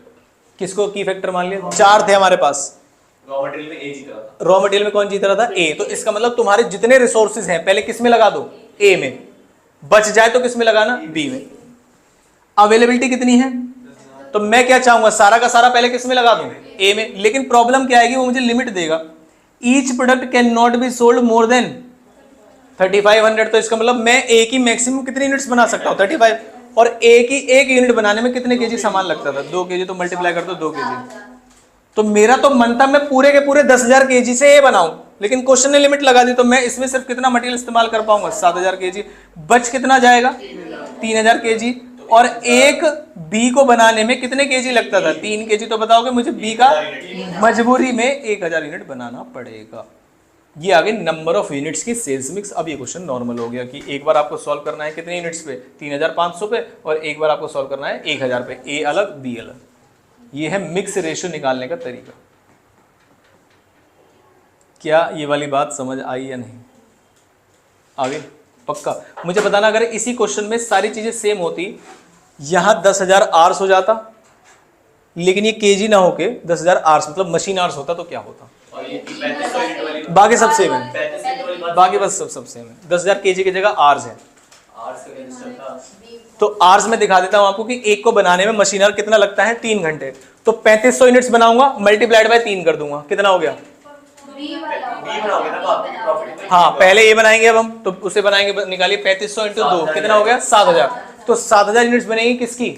किसको की फैक्टर मान लिया? 4 थे हमारे पास। रॉ मटेरियल में ए जीत रहा था। रॉ मटेरियल में कौन जीत रहा था? ए। तो इसका मतलब तुम्हारे जितने रिसोर्सेज हैं पहले किस में लगा दो? ए में। बच जाए तो किस में लगाना? बी में। अवेलेबिलिटी कितनी है? तो मैं क्या चाहूंगा? सारा का सारा पहले किस में लगा दूं? ए में। लेकिन प्रॉब्लम क्या आएगी? वो मुझे लिमिट देगा। Each product can not be sold more than 3500। तो इसका मतलब मैं ए की मैक्सिमम कितनी यूनिट्स बना सकता हूँ? 35। और ए की एक यूनिट बनाने में कितने केजी सामान लगता था? 2 केजी। तो मल्टीप्लाई कर दो 2 केजी। तो मेरा तो मन था मैं पूरे के पूरे 10,000 केजी से ए बनाऊं, लेकिन क्वेश्चन ने लिमिट लगा दी। तो मैं इसमें सिर्फ कितना मटेरियल इस्तेमाल कर पाऊंगा? 7,000 केजी। बच कितना जाएगा? 3,000 केजी। और एक बी को बनाने में कितने केजी लगता था? 3 केजी। तो बताओगे मुझे बी का मजबूरी में 1,000 यूनिट बनाना पड़ेगा। ये आगे नंबर ऑफ यूनिट्स की सेल्स मिक्स। अब ये क्वेश्चन नॉर्मल हो गया कि एक बार आपको सॉल्व करना है कितने यूनिट्स पे? 3,500 पे। और एक बार आपको सॉल्व करना है 1,000 पे। ए अलग बी अलग। ये है मिक्स रेशियो निकालने का तरीका। क्या ये वाली बात समझ आई या नहीं? आगे पक्का मुझे बताना। अगर इसी क्वेश्चन में सारी चीजें सेम होती, यहां 10,000 आर्स हो जाता, लेकिन ये केजी ना होके 10,000 आर्स मतलब मशीन आर्स होता, तो क्या होता? और ये 3500 यूनिट वाली बाकी सब सेम है। 3500 यूनिट वाली बात बाकी बस सब सेम है। 10,000 केजी की जगह आर्स है। आर्स का रजिस्टर था। तो आर्स में दिखा देता हूं आपको कि एक को बनाने में मशीन आवर कितना लगता है? 3 घंटे। तो 3500 यूनिट्स बनाऊंगा, मल्टीप्लाइड बाय 3 कर दूंगा, कितना हो गया? बी बनाओगे ना तो आपकी प्रॉफिट में। हाँ पहले ये बनाएंगे, अब हम तो उसे बनाएंगे। निकालिए 3500 इंटू 2 कितना हो गया? 7,000। तो 7,000 यूनिट्स बनेगी किसकी?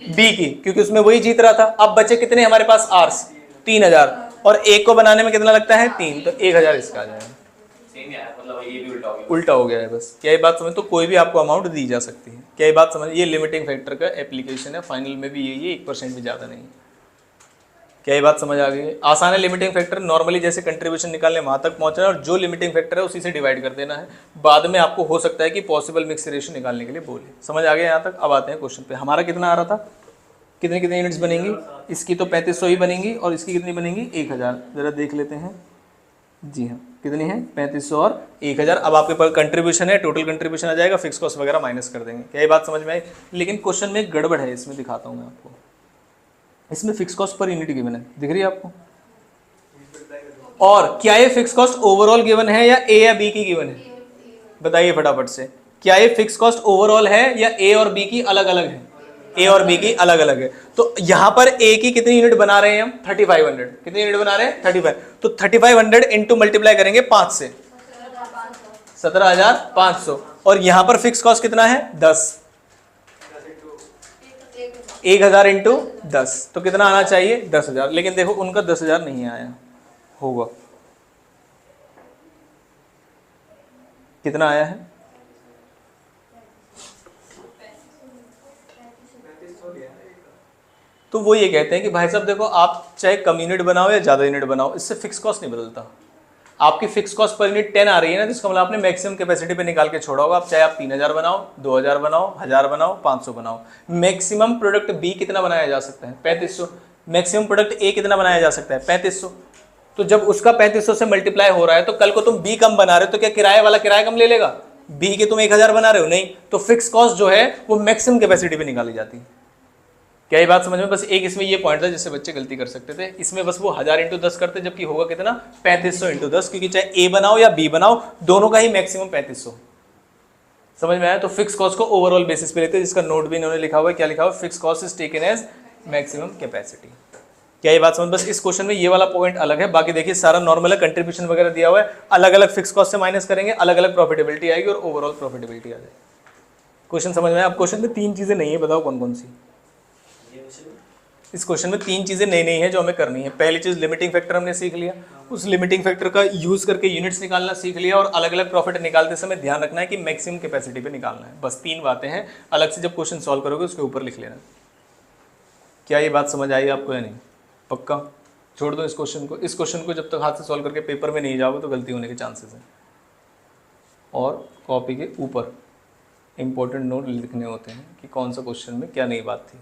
बी की, क्योंकि उसमें वही जीत रहा था। अब बचे कितने हमारे पास? आर्स 3,000। और एक को बनाने में कितना लगता है? 3। तो 1,000 इसका आ जाएगा। सेम है, मतलब ये भी उल्टा हो गया। उल्टा हो गया है बस। क्या ये बात समझ? तो कोई भी आपको अमाउंट दी जा सकती है। क्या ये बात समझ? ये लिमिटिंग फैक्टर का एप्लीकेशन है। फाइनल में भी यही है, 1% भी ज़्यादा नहीं। क्या ये बात समझ आ गई? आसान है लिमिटिंग फैक्टर। नॉर्मली जैसे कंट्रीब्यूशन निकालने वहां तक पहुंचना है और जो लिमिटिंग फैक्टर है उसी से डिवाइड कर देना है। बाद में आपको हो सकता है कि पॉसिबल मिक्स रेशियो निकालने के लिए बोले। समझ आ गया यहाँ तक? अब आते हैं क्वेश्चन पे। हमारा कितना आ रहा था? कितने कितने यूनिट्स बनेंगी? इसकी तो 3500 ही बनेंगी और इसकी कितनी बनेंगी? 1,000। जरा देख लेते हैं। जी हाँ, कितनी है? 3500 और 1,000। अब आपके पास कंट्रीब्यूशन है, टोटल कंट्रीब्यूशन आ जाएगा, फिक्स कॉस्ट वगैरह माइनस कर देंगे। क्या ये बात समझ में आई? लेकिन क्वेश्चन में एक गड़बड़ है, इसमें दिखाता हूँ मैं आपको। इसमें fix cost per unit given है, दिख रही है आपको? और क्या ये फिक्स कॉस्ट ओवरऑल गिवन है या ए या बी की गिवन है? बताइए फटाफट से। क्या ये फिक्स कॉस्ट ओवरऑल है या ए और बी की अलग अलग है? ए और बी की अलग अलग है। तो यहां पर ए की कितनी यूनिट बना रहे हैं हम? 3500। कितनी यूनिट बना रहे हैं? 35। तो 3500 इंटू मल्टीप्लाई करेंगे 5 से, 17,500 और यहाँ पर फिक्स कॉस्ट कितना है 10, 1,000 इंटू 10 तो कितना आना चाहिए 10,000। लेकिन देखो उनका 10,000 नहीं आया होगा, कितना आया है? तो वो ये कहते हैं कि भाई साहब देखो आप चाहे कम यूनिट बनाओ या ज़्यादा यूनिट बनाओ, इससे फिक्स कॉस्ट नहीं बदलता। आपकी फिक्स कॉस्ट पर यूनिट 10 आ रही है ना, तो इसका मतलब आपने मैक्सिमम कैपेसिटी पे निकाल के छोड़ा होगा। आप चाहे आप 3,000 बनाओ, 2,000 बनाओ, 1,000 बनाओ, 500 बनाओ, मैक्सिमम प्रोडक्ट बी कितना बनाया जा सकता है 3500, मैक्सिमम प्रोडक्ट ए कितना बनाया जा सकता है 3500। तो जब उसका 3500 से मल्टीप्लाई हो रहा है तो कल को तुम बी कम बना रहे हो तो क्या किराए वाला किराया कम ले लेगा? बी के तुम 1,000 बना रहे हो, नहीं, तो फिक्स कॉस्ट जो है वो मैक्सिमम कैपेसिटी पे निकाली जाती है। क्या ये बात समझ में? बस एक इसमें ये पॉइंट था जिससे बच्चे गलती कर सकते थे, इसमें बस वो 1,000 इंटू 10 करते, जबकि होगा कितना 3500 इंटू 10, क्योंकि चाहे ए बनाओ या बी बनाओ दोनों का ही मैक्सिमम 3500। समझ में आया? तो फिक्स कॉस्ट को ओवरऑल बेसिस पे लेते हैं, जिसका नोट भी इन्होंने लिखा हुआ है, क्या लिखा हुआ है? Fix cost is taken as maximum capacity. क्या ये बात समझ? बस इस क्वेश्चन में ये वाला पॉइंट अलग है, बाकी देखिए सारा नॉर्मल है, कंट्रीब्यूशन वगैरह दिया हुआ है, अलग अलग फिक्स कॉस्ट से माइनस करेंगे, अलग अलग प्रॉफिटेबिलिटी आएगी और ओवरऑल प्रॉफिटेबिलिटी आ जाएगी। क्वेश्चन समझ में आया? अब क्वेश्चन में 3 चीजें नहीं है, बताओ कौन कौन सी? इस क्वेश्चन में 3 चीजें नई नई है जो हमें करनी है। पहली चीज लिमिटिंग फैक्टर हमने सीख लिया, उस लिमिटिंग फैक्टर का यूज करके यूनिट्स निकालना सीख लिया, और अलग अलग प्रॉफिट निकालते समय ध्यान रखना है कि मैक्सिमम कैपेसिटी पे निकालना है। बस 3 बातें हैं, अलग से जब क्वेश्चन सॉल्व करोगे उसके ऊपर लिख लेना। क्या ये बात समझ आई आपको या नहीं? पक्का? छोड़ दो इस क्वेश्चन को। इस क्वेश्चन को जब तक हाथ से सॉल्व करके पेपर में नहीं जाओगे तो गलती होने के चांसेस हैं। और कॉपी के ऊपर इंपॉर्टेंट नोट लिखने होते हैं कि कौन सा क्वेश्चन में क्या नई बात थी,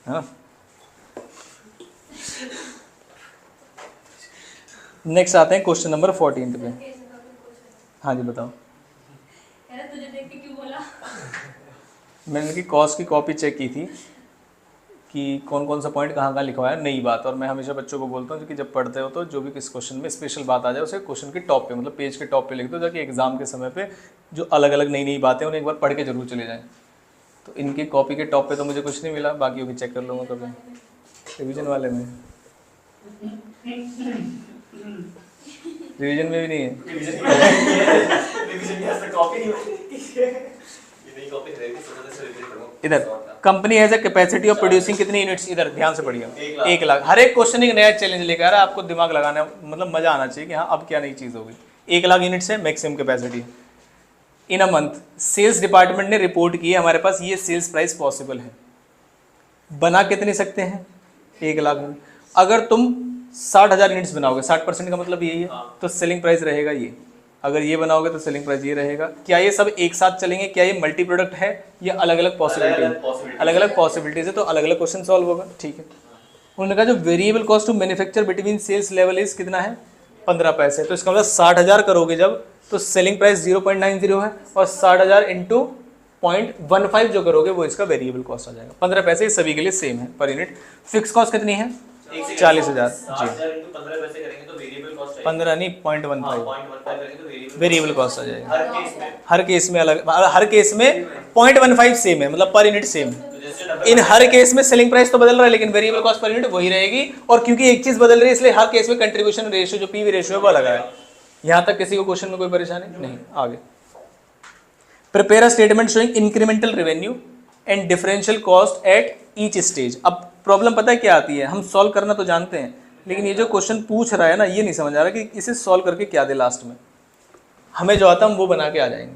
है ना? नेक्स्ट आते हैं क्वेश्चन नंबर 14 पे। हाँ जी बताओ। तुझे देख के क्यों बोला? मैंने उनकी कॉस्ट की कॉपी चेक की थी कि कौन कौन सा पॉइंट कहाँ कहाँ लिखा हुआ है, नई बात। और मैं हमेशा बच्चों को बोलता हूँ कि जब पढ़ते हो तो जो भी किस क्वेश्चन में स्पेशल बात आ जाए उसे क्वेश्चन के टॉप पे, मतलब पेज के टॉप पे लिख दो, ताकि एग्जाम के समय पे जो अलग अलग नई नई बातें उन्हें एक बार पढ़ के जरूर चले जाएँ। तो इनकी कॉपी के टॉप पे तो मुझे कुछ नहीं मिला, बाकी भी चेक कर लूँगा कभी रिवीजन वाले में। रिवीजन में भी नहीं है। इधर company has a capacity of producing कितनी यूनिट्स, इधर ध्यान से पढ़िए 1 लाख। हर एक क्वेश्चन एक नया चैलेंज लेकर आ रहा है, आपको दिमाग लगाना, मतलब मजा आना चाहिए कि हाँ अब क्या नई चीज होगी। 1 लाख यूनिट्स है maximum capacity in a month. Sales department ने रिपोर्ट की है हमारे पास ये सेल्स प्राइस पॉसिबल है। बना कितने सकते हैं 1 लाख यूनिट। अगर तुम 60,000 यूनिट्स बनाओगे, 60% का मतलब यही है, तो सेलिंग प्राइस रहेगा ये। अगर ये बनाओगे तो सेलिंग प्राइस ये रहेगा। क्या ये सब एक साथ चलेंगे? क्या ये मल्टी प्रोडक्ट है या अलग अलग पॉसिबिलिटी है? अलग अलग पॉसिबिलिटीज है, तो अलग अलग क्वेश्चन सॉल्व होगा। ठीक है, उन्होंने कहा जो variable cost to manufacture between sales level is कितना है 15 पैसे। तो इसका मतलब 60,000 करोगे जब तो सेलिंग प्राइस 0.90 है, और 60,000 इंटू 0.15 जो करोगे वो इसका वेरिएबल कॉस्ट आ जाएगा। 15 पैसे सभी के लिए सेम है पर यूनिट। फिक्स कॉस्ट कितनी है 40,000 जी। 15 नहीं 0.15 वेरिएबल कॉस्ट आ जाएगा। हर केस में अलग, हर केस में 0.15 सेम है, मतलब पर यूनिट सेम है। इन हर केस में सेलिंग प्राइस तो बदल रहा है लेकिन वेरिएबल कॉस्ट पर यूनिट वही रहेगी। और क्योंकि एक चीज बदल रही है इसलिए हर केस में कंट्रीब्यूशन रेशियो जो पीवी रेशियो है वो अलग है। यहां तक किसी को क्वेश्चन में कोई परेशानी नहीं? आगे prepare a statement showing incremental revenue and differential cost at each stage. अब प्रॉब्लम पता है क्या आती है, हम सॉल्व करना तो जानते हैं लेकिन ये जो क्वेश्चन पूछ रहा है ना, ये नहीं समझ आ रहा कि इसे सॉल्व करके क्या दे लास्ट में। हमें जो आता है हम वो बना के आ जाएंगे।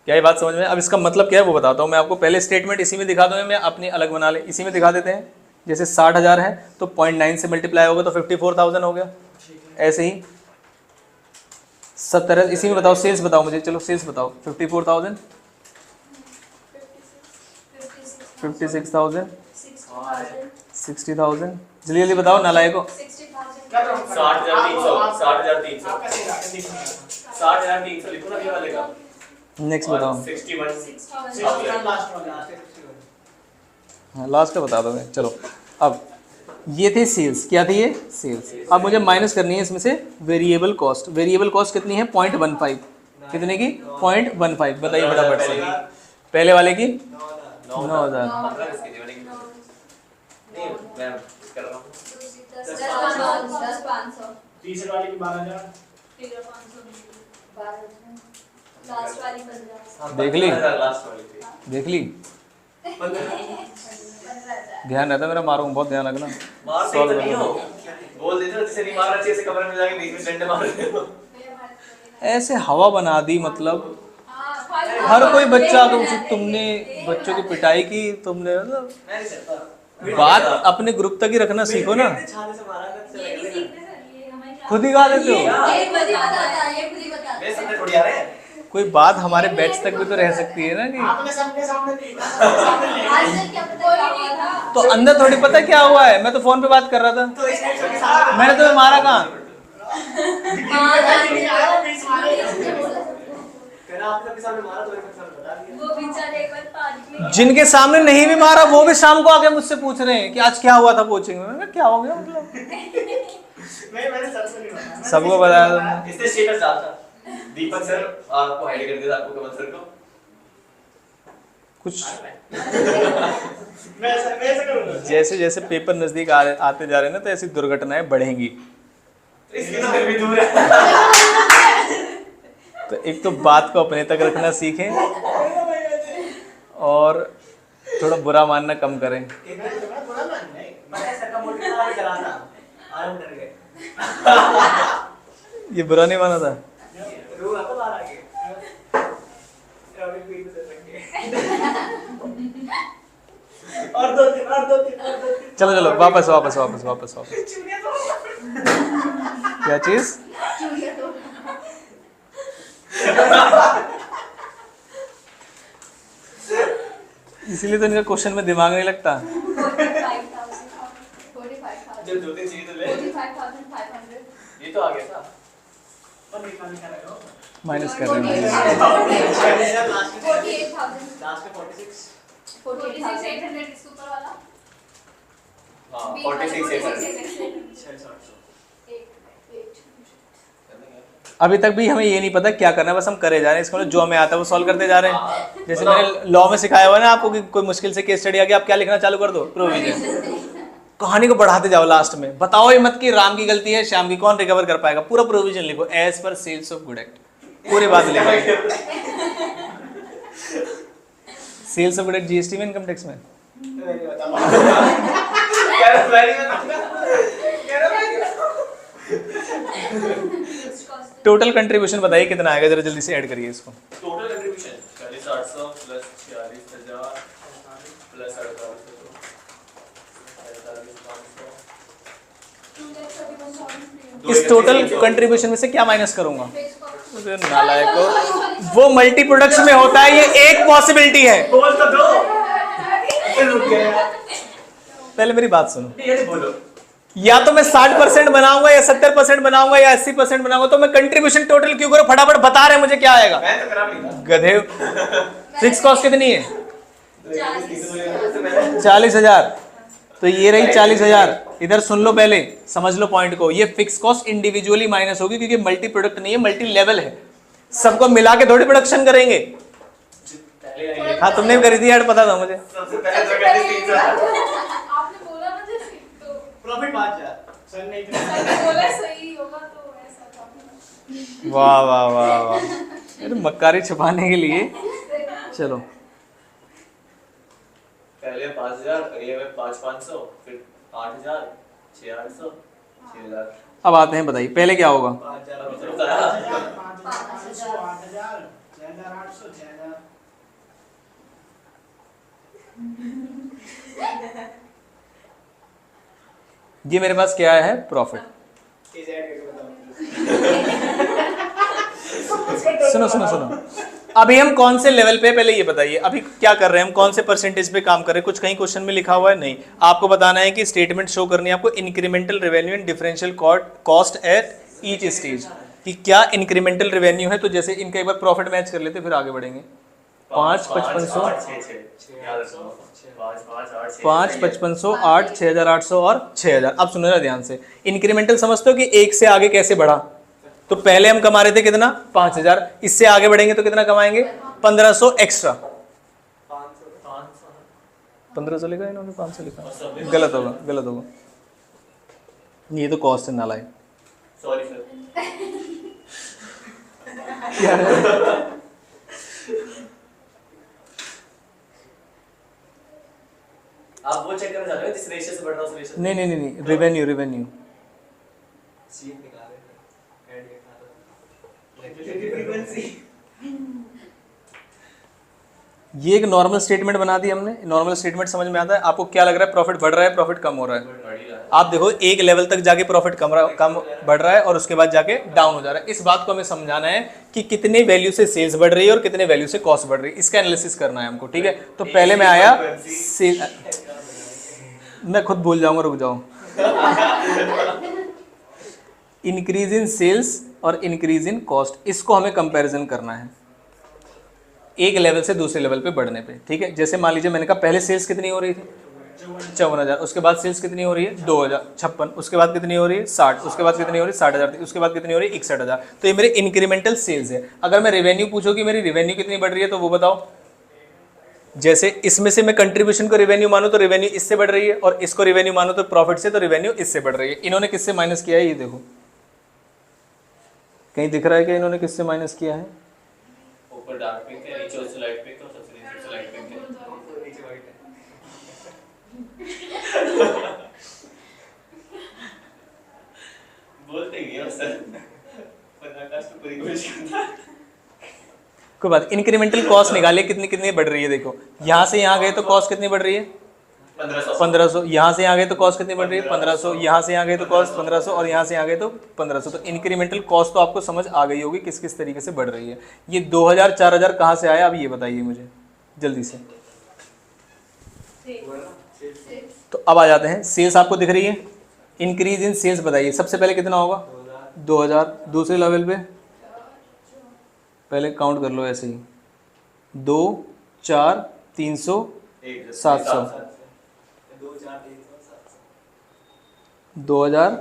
क्या ये बात समझ में? अब इसका मतलब क्या है वो बताता हूँ मैं आपको। पहले स्टेटमेंट इसी में दिखा दूंगा, मैं अपनी अलग बना ले, इसी में दिखा देते हैं। जैसे 60,000 है तो 0.9 से मल्टीप्लाई होगा तो 54,000 हो गया। ऐसे ही 70 इसी में बताओ। सेल्स बताओ मुझे, चलो सेल्स बताओ। 54,000 56,000 60,000 जल्दी जल्दी बताओ नालायक को। 60,300 लिखो ना ये वाले का। नेक्स्ट बताओ। 61 हाँ लास्ट का बता दो मैं। चलो अब ये थे सेल्स, क्या थी ये सेल्स। अब मुझे माइनस करनी है इसमें से वेरिएबल कॉस्ट। वेरिएबल कॉस्ट कितनी है 0.15, कितने की 0.15 बताइए फटाफट से। पहले वाले की 9,000 तीसरे वाले की 12,000 लास्ट वाली 15। देख ली? लास्ट वाली थी। देख ली? ध्यान रहता है मेरा, मारूंगा बहुत, ध्यान रखना। मारते तो नहीं हो, बोल देते हो जैसे नहीं मारना चाहिए, ऐसे कमरे में जाके बीच में डंडे मार रहे हो। ऐसे हवा बना दी, मतलब हर कोई बच्चा अगर तुमने बच्चों की पिटाई की, तुमने मतलब मैं नहीं सकता। बात अपने ग्रुप तक ही रखना सीखो ना। छाले से मारा ना, ये नहीं सीखते सर, ये हमारी खुद ही गा देते हो। ये खुद ही बताता है, ये खुद ही बताता है। मेरे सामने थोड़ी आ रहे हैं। कोई बात हमारे बैच तक भी तो रह सकती है ना कि आपने सबके सामने नहीं। आज तक क्या पता क्या हुआ था? तो अंदर थोड़ी पता क्या हुआ है, मैं तो फोन पे बात कर रहा था। तो इसके सामने मैंने तुम्हें मारा कहाँ? कहना आपने सबके सामने मारा तो मेरे सामने बता दिया। वो बेचारे एक बार पार्क में जिनके सामने नहीं भी मारा वो भी शाम को आके मुझसे पूछ रहे हैं कि आज क्या हुआ था कोचिंग में। मैं क्या हो गया मतलब? मैंने सबसे नहीं मारा। सबको बताया तुमने। इसने स्टेटस डाला था, दीपक सर आपको हाईलाइट कर दिया था, आपको कमल सर को कुछ मैं ऐसा करूंगा। जैसे जैसे पेपर नजदीक आते जा रहे हैं ना, तो ऐसी दुर्घटनाएं बढ़ेंगी। इसकी तो फिर भी दूर है। तो एक तो बात को अपने तक रखना सीखें और थोड़ा बुरा मानना कम करें। ये बुरा नहीं माना था। चलो चलो वापस वापस वापस वापस वापस। क्या चीज? इसीलिए तो इनका क्वेश्चन में दिमाग नहीं लगता। 45,000 जब 2-3 चाहिए तो ले। 45,500 ये तो आ गया था। माइनस कर रहे हैं। 48,000 लास्ट में 46। 46,800 इसके ऊपर वाला हाँ 46,800। अभी तक भी हमें ये नहीं पता क्या करना है, बस हम करे जा रहे हैं। इसको जो हमें आता है वो सॉल्व करते जा रहे हैं। जैसे मैंने लॉ में सिखाया हुआ है ना आपको कि कोई मुश्किल से केस स्टडी आ गया, आप क्या लिखना चालू कर दो? प्रोविजन। कहानी को बढ़ाते जाओ, लास्ट में बताओ ये मत कि राम की गलती है श्याम की, कौन रिकवर कर पाएगा? पूरा प्रोविजन लिखो, as per sales of good act, पूरी बात लिखो। Sales of good act GST में, इनकम टैक्स में। टोटल कंट्रीब्यूशन बताइए कितना आएगा, जरा जल्दी से ऐड करिए इसको। Total contribution 40,800 plus 46,000 plus 48,500। इस टोटल कंट्रीब्यूशन में से क्या माइनस करूंगा? नालायक को, वो मल्टी प्रोडक्ट्स में होता है, ये एक पॉसिबिलिटी है। बोल तो दो। रुक गया। पहले मेरी बात सुनो। ये बोलो। या तो मैं 60% बनाऊंगा या 70% बनाऊंगा या 80% बनाऊंगा, तो मैं कंट्रीब्यूशन टोटल क्यों करूं? फटाफट बता रहे मुझे क्या आएगा। मैं तो करा भी नहीं था। गधे। फिक्स कॉस्ट कितनी है? 40,000। तो ये रही 40,000। इधर सुन लो, पहले समझ लो पॉइंट को। ये फिक्स कॉस्ट इंडिविजुअली माइनस होगी क्योंकि मल्टी प्रोडक्ट नहीं है, मल्टी लेवल है। सबको मिला के थोड़ी प्रोडक्शन करेंगे। हाँ तुमने भी करी थी यार, पता था मुझे। सबसे पहले तो कहते 300। आपने बोला ना जैसे तो प्रॉफिट 5,000 सर नहीं मैंने बोला सही होगा तो ऐसा था। वाह वाह वाह वाह, ये मक्कारी छुपाने के लिए। चलो पहले 5,000, अगले में 5,500, फिर 8,000, 6,800, 6,000। अब आते हैं, बताइए पहले क्या होगा? 5,000। ये मेरे पास क्या है? प्रॉफिट। सुनो सुनो सुनो, अभी हम कौन से लेवल पे, पहले ये बताइए अभी क्या कर रहे हैं हम, कौन से परसेंटेज पे काम कर रहे हैं? कुछ कहीं क्वेश्चन में लिखा हुआ है? नहीं। आपको बताना है कि स्टेटमेंट शो करनी है आपको, incremental revenue and differential cost at each stage, कि क्या इंक्रीमेंटल रेवेन्यू है। तो जैसे इनका एक बार प्रॉफिट मैच कर लेते, फिर आगे बढ़ेंगे। 5, 5500, 5, 5500, 8, 6,800 और 6,000। अब सुनो ना ध्यान से, इंक्रीमेंटल समझते हो कि एक से आगे कैसे बढ़ा? तो पहले हम कमा रहे थे कितना? 5,000। इससे आगे बढ़ेंगे तो कितना कमाएंगे? 1,500 एक्स्ट्रा। 1,500 लिखा इन्होंने, 500 लिखा, गलत होगा गलत होगा। ये तो कॉस्ट है, नालायक। Sorry sir. क्या है? आप वो चेक करना चाह रहे हो जिस रेशियो से बढ़ रहा है उस रेशियो नहीं नहीं नहीं नहीं, रेवेन्यू रेवेन्यू सीट निकाल रहे थे ऐड फ्रीक्वेंसी ये एक नॉर्मल स्टेटमेंट बना दी हमने। नॉर्मल स्टेटमेंट समझ में आता है आपको? क्या लग रहा है प्रॉफिट बढ़ रहा है प्रॉफिट कम हो रहा है? बढ़ ही रहा है। आप देखो एक लेवल तक जाके प्रॉफिट कम बढ़ रहा है और उसके बाद जाके डाउन हो जा रहा है। इस बात को हमें समझाना है कि कितने वैल्यू से सेल्स बढ़ रही है और कितने वैल्यू से कॉस्ट बढ़ रही है, इसका एनालिसिस करना है हमको। ठीक है, तो पहले मैं आया मैं खुद भूल जाऊंगा, रुक जाओ। इंक्रीज इन सेल्स और इंक्रीज इन कॉस्ट, इसको हमें कंपैरिजन करना है एक लेवल से दूसरे लेवल पे बढ़ने पे। ठीक है, जैसे मान लीजिए मैंने कहा पहले सेल्स कितनी हो रही थी 54,000, उसके बाद सेल्स कितनी हो रही है 2,056, उसके बाद कितनी हो रही है 60, उसके बाद कितनी हो रही है 60,000, उसके बाद कितनी हो रही है 61,000। तो ये मेरे इंक्रीमेंटल सेल्स है। अगर मैं रेवेन्यू पूछो कि मेरी रेवेन्यू कितनी बढ़ रही है तो वो बताओ। जैसे इसमें से मैं कंट्रीब्यूशन को रेवेन्यू मानूं तो रेवेन्यू इससे बढ़ रही है, और इसको रेवेन्यू मानूं तो प्रॉफिट से, तो रेवेन्यू इससे बढ़ रही है। इन्होंने किससे माइनस किया है ये देखो, कहीं दिख रहा है कि इन्होंने किससे माइनस किया है? ऊपर डार्क पिंक है, नीचे उससे लाइट पिंक है, सबसे नीचे से लाइट पिंक है। नीचे वाइट है बोलते ही है सर, पता तो पूरी कोशिश करता है। कोई बात, इंक्रीमेंटल कॉस्ट निकालिए कितनी कितनी बढ़ रही है। देखो यहाँ से यहाँ गए तो कॉस्ट कितनी बढ़ रही है 1500, यहाँ से यहाँ गए तो कॉस्ट कितनी बढ़ रही है 1500, यहाँ से यहाँ गए तो कॉस्ट 1500 और यहाँ से यहाँ गए तो 1500। तो इंक्रीमेंटल कॉस्ट तो आपको समझ आ गई होगी किस किस तरीके से बढ़ रही है। ये 2000 4000 कहाँ से आया अब ये बताइए मुझे जल्दी से। तो अब आ जाते हैं, सेल्स आपको दिख रही है, इंक्रीज इन सेल्स बताइए सबसे पहले कितना होगा 2000, दूसरे लेवल पे पहले काउंट कर लो ऐसे ही 2 4 300 700, 2000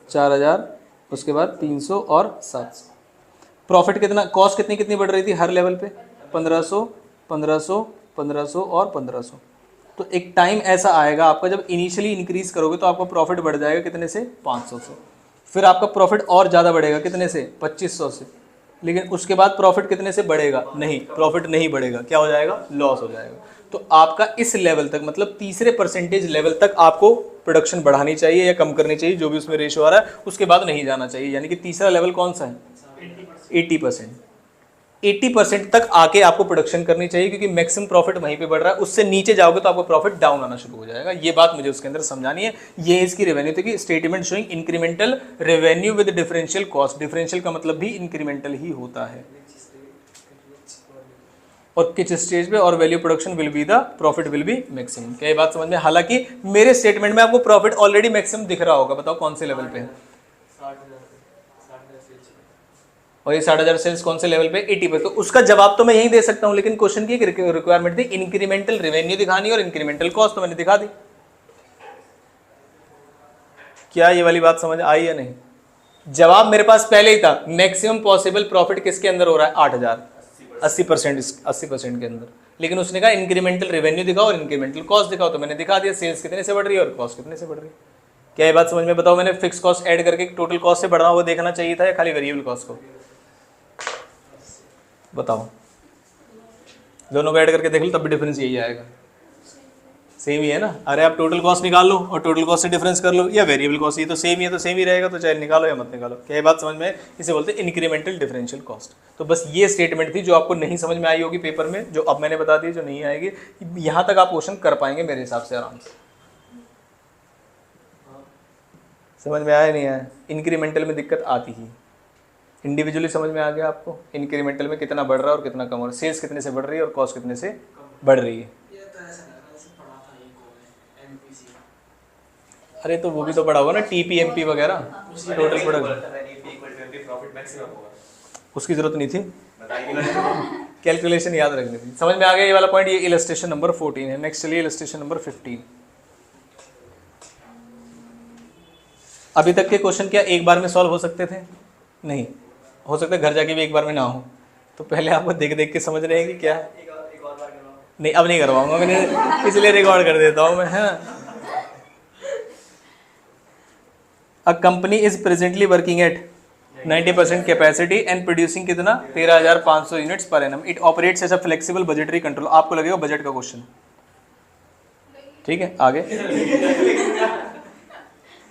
4000 उसके बाद 300 और 700। प्रॉफिट कितना, कॉस्ट कितनी कितनी बढ़ रही थी हर लेवल पे 1500 1500 1500 और 1500। तो एक टाइम ऐसा आएगा आपका जब इनिशियली इंक्रीज करोगे तो आपका प्रॉफिट बढ़ जाएगा कितने से 500 से, फिर आपका प्रॉफिट और ज़्यादा बढ़ेगा कितने से 2500 से, लेकिन उसके बाद प्रॉफिट कितने से बढ़ेगा, नहीं प्रॉफिट नहीं बढ़ेगा, क्या हो जाएगा लॉस हो जाएगा। तो आपका इस लेवल तक मतलब तीसरे परसेंटेज लेवल तक आपको प्रोडक्शन बढ़ानी चाहिए या कम करनी चाहिए, जो भी उसमें रेशो आ रहा है उसके बाद नहीं जाना चाहिए। यानी कि तीसरा लेवल कौन सा है 80%। 80% तक आके आपको प्रोडक्शन करनी चाहिए क्योंकि मैक्सिमम प्रॉफिट वहीं पे बढ़ रहा है। उससे नीचे जाओगे तो आपको प्रॉफिट डाउन आना शुरू हो जाएगा। ये बात मुझे उसके अंदर समझानी है। ये इसकी रेवेन्यू थी कि statement showing incremental revenue with differential cost. Differential का मतलब भी इंक्रीमेंटल ही होता है। और किस स्टेज पे और value production will be the profit will be maximum. क्या ये बात समझ में? हालांकि मेरे स्टेटमेंट में आपको प्रॉफिट ऑलरेडी मैक्सिमम दिख रहा होगा, बताओ कौन से लेवल पे है। और ये 60,000 सेल्स कौन से लेवल पे 80 पे। तो उसका जवाब तो मैं यही दे सकता हूं, लेकिन क्वेश्चन की एक रिक्वायरमेंट थी इंक्रीमेंटल रेवेन्यू दिखानी और इंक्रीमेंटल कॉस्ट, तो मैंने दिखा दी। क्या ये वाली बात समझ आई या नहीं? जवाब मेरे पास पहले ही था, मैक्सिमम पॉसिबल प्रॉफिट किसके अंदर हो रहा है 8000, 80% के अंदर। लेकिन उसने कहा इंक्रीमेंटल रेवेन्यू दिखाओ और इंक्रीमेंटल कॉस्ट दिखाओ, तो मैंने दिखा दिया सेल्स कितने से बढ़ रही है और कॉस्ट कितने से बढ़ रही है। क्या ये बात समझ में? बताओ, मैंने फिक्स कॉस्ट ऐड करके टोटल कॉस्ट से बढ़ा हुआ देखना चाहिए था या खाली वेरिएबल कॉस्ट को? बताओ, दोनों को ऐड करके देख लो तब भी डिफरेंस यही आएगा, सेम ही है ना। अरे आप टोटल कॉस्ट निकाल लो और टोटल कॉस्ट से डिफरेंस कर लो, या वेरिएबल कॉस्ट, ये तो सेम ही है तो सेम ही रहेगा, तो चाहे निकालो या मत निकालो। क्या ये बात समझ में? इसे बोलते हैं इंक्रीमेंटल डिफरेंशियल कॉस्ट। तो बस ये स्टेटमेंट थी जो आपको नहीं समझ में आई होगी पेपर में, जो अब मैंने बता दी, जो नहीं आएगी यहाँ तक आप क्वेश्चन कर पाएंगे मेरे हिसाब से आराम से। समझ में आया नहीं आया? इंक्रीमेंटल में दिक्कत आती ही, इंडिविजुअली समझ में आ गया आपको इंक्रीमेंटल में कितना बढ़ रहा है और कितना कम हो रहा है, सेल्स कितने से बढ़ रही है और कॉस्ट कितने से बढ़ रही है। अरे तो वो भी तो पढ़ा होगा ना, टीपीएमपी वगैरह, टोटल प्रोडक्ट, उसकी जरूरत नहीं थी, कैलकुलेशन याद रखनी थी। समझ में आ गया ये वाला पॉइंट? ये इलस्ट्रेशन नंबर 14 है। नेक्स्ट चलिए इलस्ट्रेशन नंबर 15। अभी तक के क्वेश्चन क्या एक बार में सॉल्व हो सकते थे? नहीं हो सकता, घर जाके भी एक बार में ना हो, तो पहले आपको देख देख के समझ रहे हैं कि क्या। एक और बार करवाओ। नहीं अब नहीं करवाऊंगा मैंने, इसलिए रिकॉर्ड कर देता हूं मैं। हाँ, a company is presently working at, 90% capacity and producing कितना 13,500 units per annum. It operates as a flexible budgetary control. आपको लगेगा बजट का क्वेश्चन, ठीक है। आगे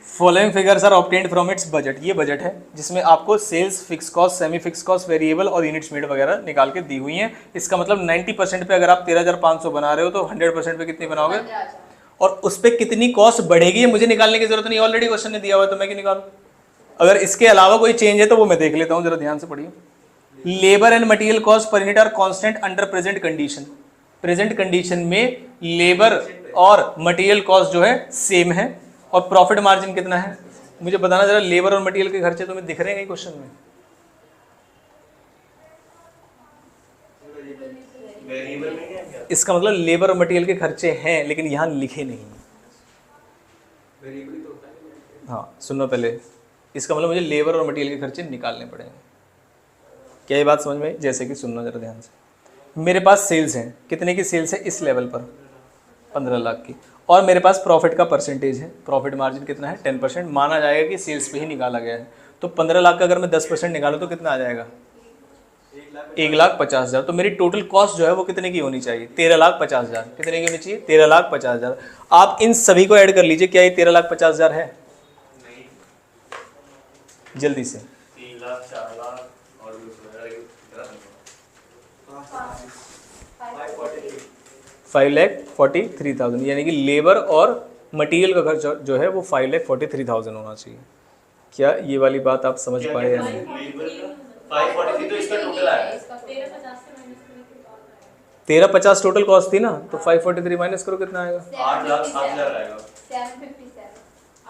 following figures are obtained from its budget. ये बजट है जिसमें आपको sales, fix cost, semi fix cost, variable और यूनिट्स मेड वगैरह निकाल के दी हुई हैं। इसका मतलब 90% पे अगर आप 13,500 बना रहे हो तो 100% पे कितनी बनाओगे, और उस पर कितनी कॉस्ट बढ़ेगी ये मुझे निकालने की जरूरत नहीं, ऑलरेडी क्वेश्चन ने दिया हुआ है तो मैं क्यों निकालूं। अगर इसके अलावा कोई चेंज है तो वो मैं देख लेता हूँ, जरा ध्यान से पढ़िए। Labour and material cost per unit are constant under present condition. Present condition में लेबर और मटेरियल कॉस्ट जो है सेम है। और प्रॉफिट मार्जिन कितना है मुझे बताना जरा। लेबर और मटेरियल के खर्चे तुम्हें दिख रहे हैं क्वेश्चन में? वेरिएबल में क्या? इसका मतलब लेबर और मटेरियल के खर्चे हैं लेकिन यहाँ लिखे नहीं। हाँ सुनो पहले, इसका मतलब मुझे लेबर और मटेरियल के खर्चे निकालने पड़ेंगे। क्या ये बात समझ में आई? जैसे कि सुनना जरा ध्यान से। मेरे पास सेल्स हैं, कितने की सेल्स है इस लेवल पर 15 लाख की, और मेरे पास प्रॉफिट का परसेंटेज है, प्रॉफिट मार्जिन कितना है 10%। माना जाएगा कि सेल्स पे ही निकाला गया है। तो 15 लाख का अगर मैं 10% निकालूँ तो कितना आ जाएगा 1,50,000। तो मेरी टोटल कॉस्ट जो है वो कितने की होनी चाहिए 13,50,000। कितने की होनी चाहिए 13,50,000। आप इन सभी को ऐड कर लीजिए, क्या ये 13,50,000 है? जल्दी से 3 लाख 4 लाख और 5,43,000, यानी कि लेबर और मटेरियल का खर्च जो है वो 5,43,000 होना चाहिए। क्या ये वाली बात आप समझ पाए या नहीं? 543 तो इसका टोटल आया। 13,50 टोटल कॉस्ट थी ना, तो 543 माइनस करो कितना आएगा 8,07,000 आएगा।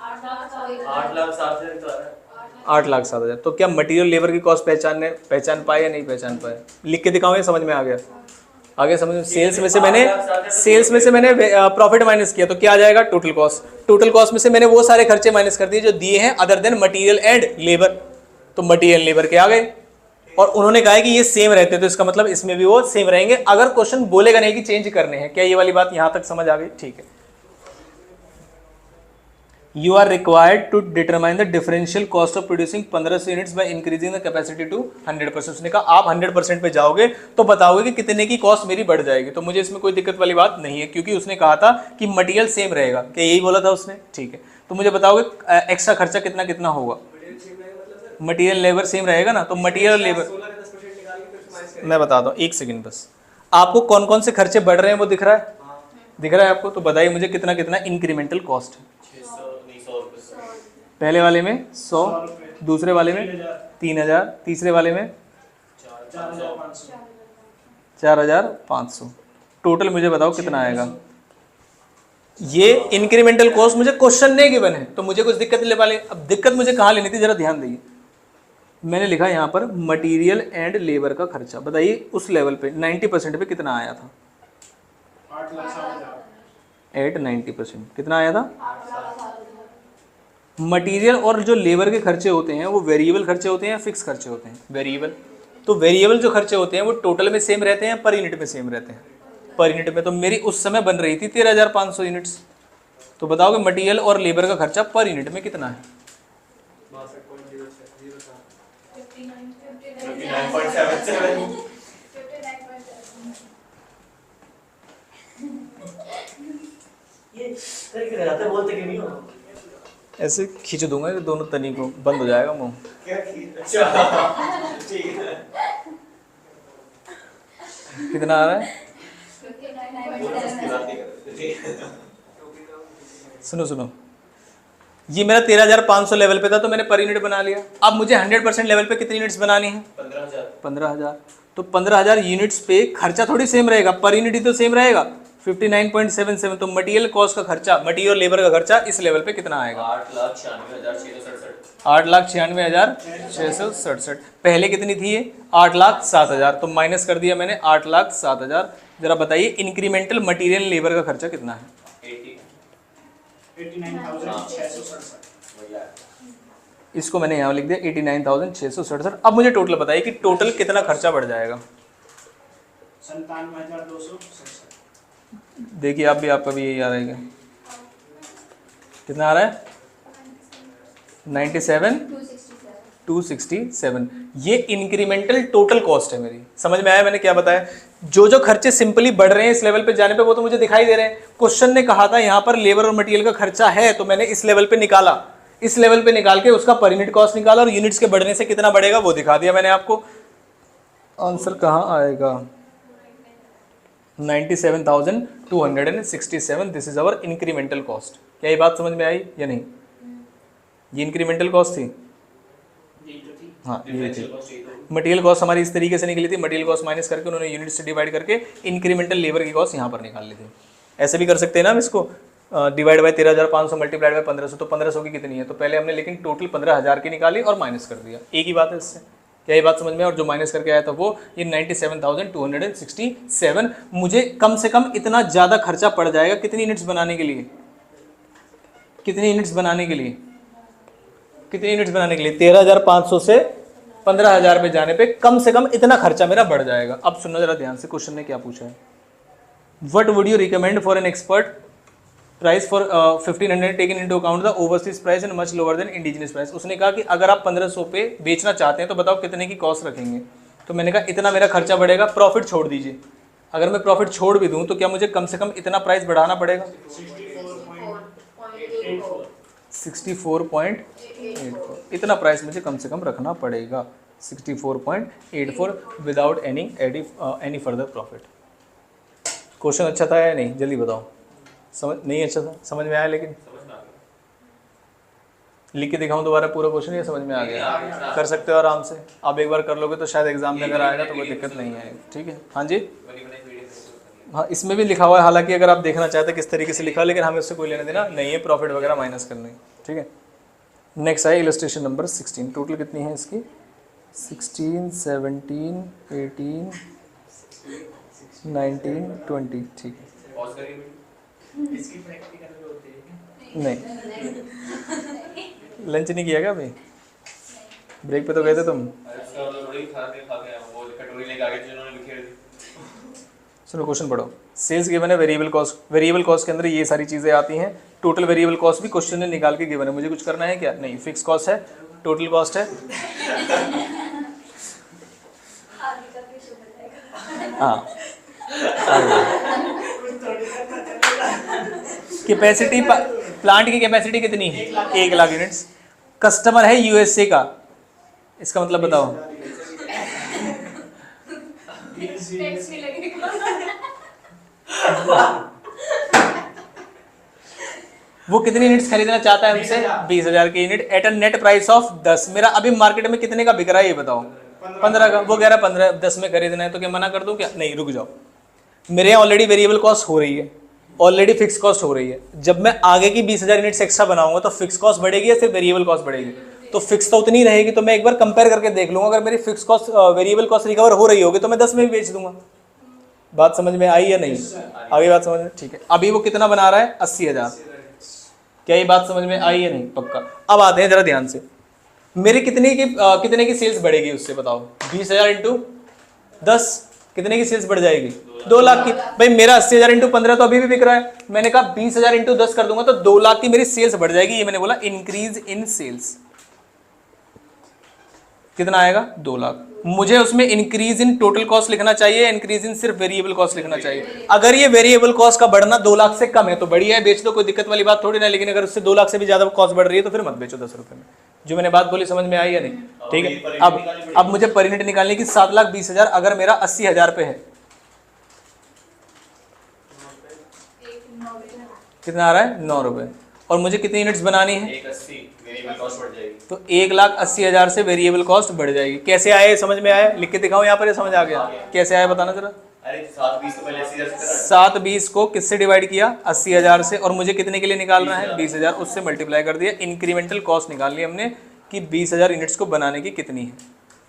8,07,000 तो आ रहा है। 8,07,000। तो क्या मटेरियल लेबर की कॉस्ट पहचान पाए या नहीं पहचान पाए? लिख के दिखाऊं या समझ में आ गया? आगे समझ में। सेल्स में से मैंने प्रॉफिट माइनस किया तो क्या आ जाएगा टोटल कॉस्ट। टोटल कॉस्ट में से मैंने वो सारे खर्चे माइनस कर दिए जो दिए हैं other than material and labour. तो मटेरियल लेबर के आ गए, और उन्होंने कहा है कि ये सेम रहते, तो इसका मतलब इसमें भी वो सेम रहेंगे। अगर क्वेश्चन बोलेगा नहीं कि चेंज करने हैं। क्या ये वाली बात यहां तक समझ आ गई? ठीक है। You are required to determine the differential cost of producing 1500 units by increasing the capacity to 100%। उसने कहा आप 100% पे जाओगे तो बताओगे कि कितने की कॉस्ट मेरी बढ़ जाएगी। तो मुझे इसमें कोई दिक्कत वाली बात नहीं है, क्योंकि उसने कहा था कि मटेरियल सेम रहेगा। क्या यही बोला था उसने? ठीक है। तो मुझे बताओगे एक्स्ट्रा खर्चा कितना कितना होगा? मटेरियल लेबर सेम रहेगा ना, तो मटेरियल लेबर मैं बताता हूँ, एक सेकेंड बस। आपको कौन कौन से खर्चे बढ़ रहे हैं वो दिख रहा है? दिख रहा है आपको? तो बताइए मुझे कितना कितना इंक्रीमेंटल कॉस्ट है। पहले वाले में 100, दूसरे वाले में 3,000, तीसरे वाले में 4,500। टोटल मुझे बताओ कितना आएगा। ये इंक्रीमेंटल कॉस्ट मुझे क्वेश्चन नहीं गिवन है तो मुझे कुछ दिक्कत ले वाले। अब दिक्कत मुझे कहाँ लेनी थी जरा ध्यान दीजिए। मैंने लिखा यहाँ पर मटेरियल एंड लेबर का खर्चा। बताइए उस लेवल पे 90% पे कितना आया था? 90% कितना आया था? मटेरियल और जो लेबर के खर्चे होते हैं वो वेरिएबल खर्चे होते हैं या फिक्स खर्चे होते हैं? वेरिएबल। तो वेरिएबल जो खर्चे होते हैं वो टोटल में सेम रहते हैं, पर यूनिट में सेम रहते हैं? पर यूनिट में। तो मेरी उस समय बन रही थी 13,500 यूनिट्स। तो बताओगे मटेरियल और लेबर का खर्चा पर यूनिट में कितना है? 59.77। ये करके रहते बोलते कि नहीं हो। ऐसे खींच दूंगा ये दोनों तनी को, बंद हो जाएगा मुंह। क्या अच्छा ठीक है। कितना आ रहा है? सुनो, ये मेरा 13,500 लेवल पे था तो मैंने पर यूनिट बना लिया। अब मुझे 100% लेवल पे कितनी यूनिट्स बनानी है? 15,000। तो 15,000 यूनिट्स पे खर्चा थोड़ी सेम रहेगा, पर यूनिट ही तो सेम रहेगा 59.77। तो मटेरियल कॉस्ट का खर्चा, मटेरियल लेबर का खर्चा इस लेवल पे कितना आएगा? 8,96,667। पहले कितनी थी ये? 8,07,000। तो माइनस कर दिया मैंने 8,07,000। जरा बताइए इंक्रीमेंटल मटेरियल लेबर का खर्चा कितना है? 89,667। इसको मैंने यहाँ लिख दिया 89,667। अब मुझे टोटल बताइए कि टोटल कितना खर्चा बढ़ जाएगा? 97,267। देखिए आप भी, आपका भी यही आ रहा है। कितना आ रहा है? 97,267। 267। ये इंक्रीमेंटल टोटल कॉस्ट है मेरी। समझ में आया मैंने क्या बताया? जो जो खर्चे सिंपली बढ़ रहे हैं इस लेवल पे जाने पे वो तो मुझे दिखाई दे रहे हैं। क्वेश्चन ने कहा था यहाँ पर लेबर और मटेरियल का खर्चा है, तो मैंने इस लेवल पे निकाला, इस लेवल पे निकाल के उसका पर यूनिट कॉस्ट निकाला और यूनिट्स के बढ़ने से कितना बढ़ेगा वो दिखा दिया मैंने आपको। आंसर कहाँ आएगा? 97,267। This is our incremental cost. क्या ये बात समझ में आई या नहीं? ये इंक्रीमेंटल कॉस्ट थी। हाँ ये थी। मटेरियल कॉस्ट हमारी इस तरीके से निकली थी, मटेरियल कॉस्ट माइनस करके उन्होंने यूनिट से डिवाइड करके इंक्रीमेंटल लेबर की कॉस्ट यहाँ पर निकाल ली थी। ऐसे भी कर सकते हैं ना हम इसको, डिवाइड बाय 13,500 मल्टीप्लाइड बाय 1500, तो 1500 की कितनी है? तो पहले हमने लेकिन टोटल 15,000 की निकाली और माइनस कर दिया। एक ही बात है इससे। क्या ये बात समझ में? और जो माइनस करके आया था वो ये 97,267। मुझे कम से कम इतना ज़्यादा खर्चा पड़ जाएगा कितनी यूनिट्स बनाने के लिए? कितनी यूनिट्स बनाने के लिए? कितनी यूनिट्स बनाने के लिए? 13,500 से 15,000 पे जाने पे कम से कम इतना खर्चा मेरा बढ़ जाएगा। अब सुनो जरा ध्यान से, क्वेश्चन ने क्या पूछा है। What would you recommend for an expert price for 1500 taken into account the overseas price and much lower than indigenous price. उसने कहा कि अगर आप 1500 पे बेचना चाहते हैं तो बताओ कितने की कॉस्ट रखेंगे? तो मैंने कहा इतना मेरा खर्चा बढ़ेगा, प्रॉफिट छोड़ दीजिए। अगर मैं प्रॉफिट छोड़ भी दूं तो क्या मुझे कम से कम इतना प्राइस बढ़ाना पड़ेगा? 64.84। इतना प्राइस मुझे कम से कम रखना पड़ेगा, 64.84 without any further profit. Question अच्छा था या नहीं? जल्दी बताओ। समझ नहीं अच्छा था? समझ में आया? लेकिन लिख के दिखाऊं दोबारा पूरा क्वेश्चन या समझ में आ गया? कर सकते हो आराम से। आप एक बार कर लोगे तो शायद एग्जाम में अगर आएगा तो कोई दिक्कत नहीं आएगी। ठीक है, हाँ जी। हाँ इसमें भी लिखा हुआ है, हालांकि अगर आप देखना चाहते हैं किस तरीके से लिखा, लेकिन हमें उससे कोई लेना देना नहीं है, प्रॉफिट वगैरह माइनस करने। ठीक है, नेक्स्ट है इलस्ट्रेशन नंबर 16। टोटल कितनी है इसकी? 16, 17, 18, 19, 20। ठीक है, इसकी प्रैक्टिकल में होती है नहीं लंच नहीं किया क्या अभी? ब्रेक पे तो गए थे तुम। सुनो क्वेश्चन पढ़ो। सेल्स गिवन है, वेरिएबल कॉस्ट। वेरिएबल कॉस्ट के अंदर ये सारी चीजें आती हैं। टोटल वेरिएबल कॉस्ट भी क्वेश्चन ने निकाल के गिवन है। मुझे कुछ करना है क्या? नहीं। फिक्स कॉस्ट है, टोटल कॉस्ट है, हाँ कैपेसिटी, प्लांट की कैपेसिटी कितनी है? 1 लाख यूनिट्स। कस्टमर है यूएसए का, इसका मतलब बताओ। वो कितनी यूनिट्स खरीदना चाहता है हमसे? 20,000 की unit at a net price of 10। मेरा अभी मार्केट में कितने का बिक रहा है ये बताओ? 15 का। वो कह रहा है 15, 10 में खरीदना है, तो क्या मना कर दूं क्या? नहीं, रुक जाओ। मेरे यहाँ ऑलरेडी वेरिएबल कॉस्ट हो रही है, ऑलरेडी फिक्स कॉस्ट हो रही है। जब मैं आगे की 20,000 यूनिट्स एक्स्ट्रा बनाऊंगा तो फिक्स कॉस्ट बढ़ेगी या सिर्फ वेरिएबल कॉस्ट बढ़ेगी? तो फिक्स तो उतनी रहेगी। तो मैं एक बार कंपेयर करके देख लूंगा, अगर मेरी fix cost variable cost recover हो रही होगी तो मैं 10 में भी बेच दूंगा। बात समझ में आई या नहीं? आगे बात समझ में? ठीक है। अभी वो कितना बना रहा है? 80,000। क्या ये बात समझ में आई या नहीं? पक्का। अब आते हैं जरा ध्यान से, मेरी कितने की सेल्स बढ़ेगी उससे बताओ? 20,000 इंटू 10 कितने की सेल्स बढ़ जाएगी? 2 लाख की। भाई मेरा 80,000 इंटू 15 तो अभी भी बिक रहा है। मैंने कहा 20,000 इंटू 10 कर दूंगा तो 2 लाख की मेरी सेल्स बढ़ जाएगी। ये मैंने बोला इंक्रीज इन सेल्स। कितना आएगा? 2 लाख। मुझे उसमें इंक्रीज इन टोटल कॉस्ट लिखना चाहिए, इंक्रीज इन सिर्फ वेरिएबल कॉस्ट लिखना चाहिए। अगर ये वेरिएबल कॉस्ट का बढ़ना 2 लाख से कम है तो बढ़िया है, बेच दो, कोई दिक्कत वाली बात थोड़ी ना। लेकिन अगर उससे 2 लाख से भी ज्यादा कॉस्ट बढ़ रही है तो फिर मत बेचो 10 रुपए में। जो मैंने बात बोली समझ में आई या नहीं? ठीक है। अब मुझे पर यूनिट निकालने की 7,20,000 अगर मेरा 80,000 पे है, कितना आ रहा है? 9 रुपए। और मुझे कितनी यूनिट्स बनानी है? 180 वेरिएबल कॉस्ट बढ़ जाएगी। तो 1,80,000 से वेरिएबल कॉस्ट बढ़ जाएगी। कैसे आए? समझ में आया? लिख के दिखाओ यहाँ पर, समझ आ गया? कैसे आया बताना जरा। अरे 720 तो पहले 80,000 से 720 को किससे डिवाइड किया? 80,000 से। और मुझे कितने के लिए निकालना है? 20,000। उससे मल्टीप्लाई कर दिया। इंक्रीमेंटल कॉस्ट निकाल ली हमने कि 20,000 यूनिट्स को बनाने की कितनी है।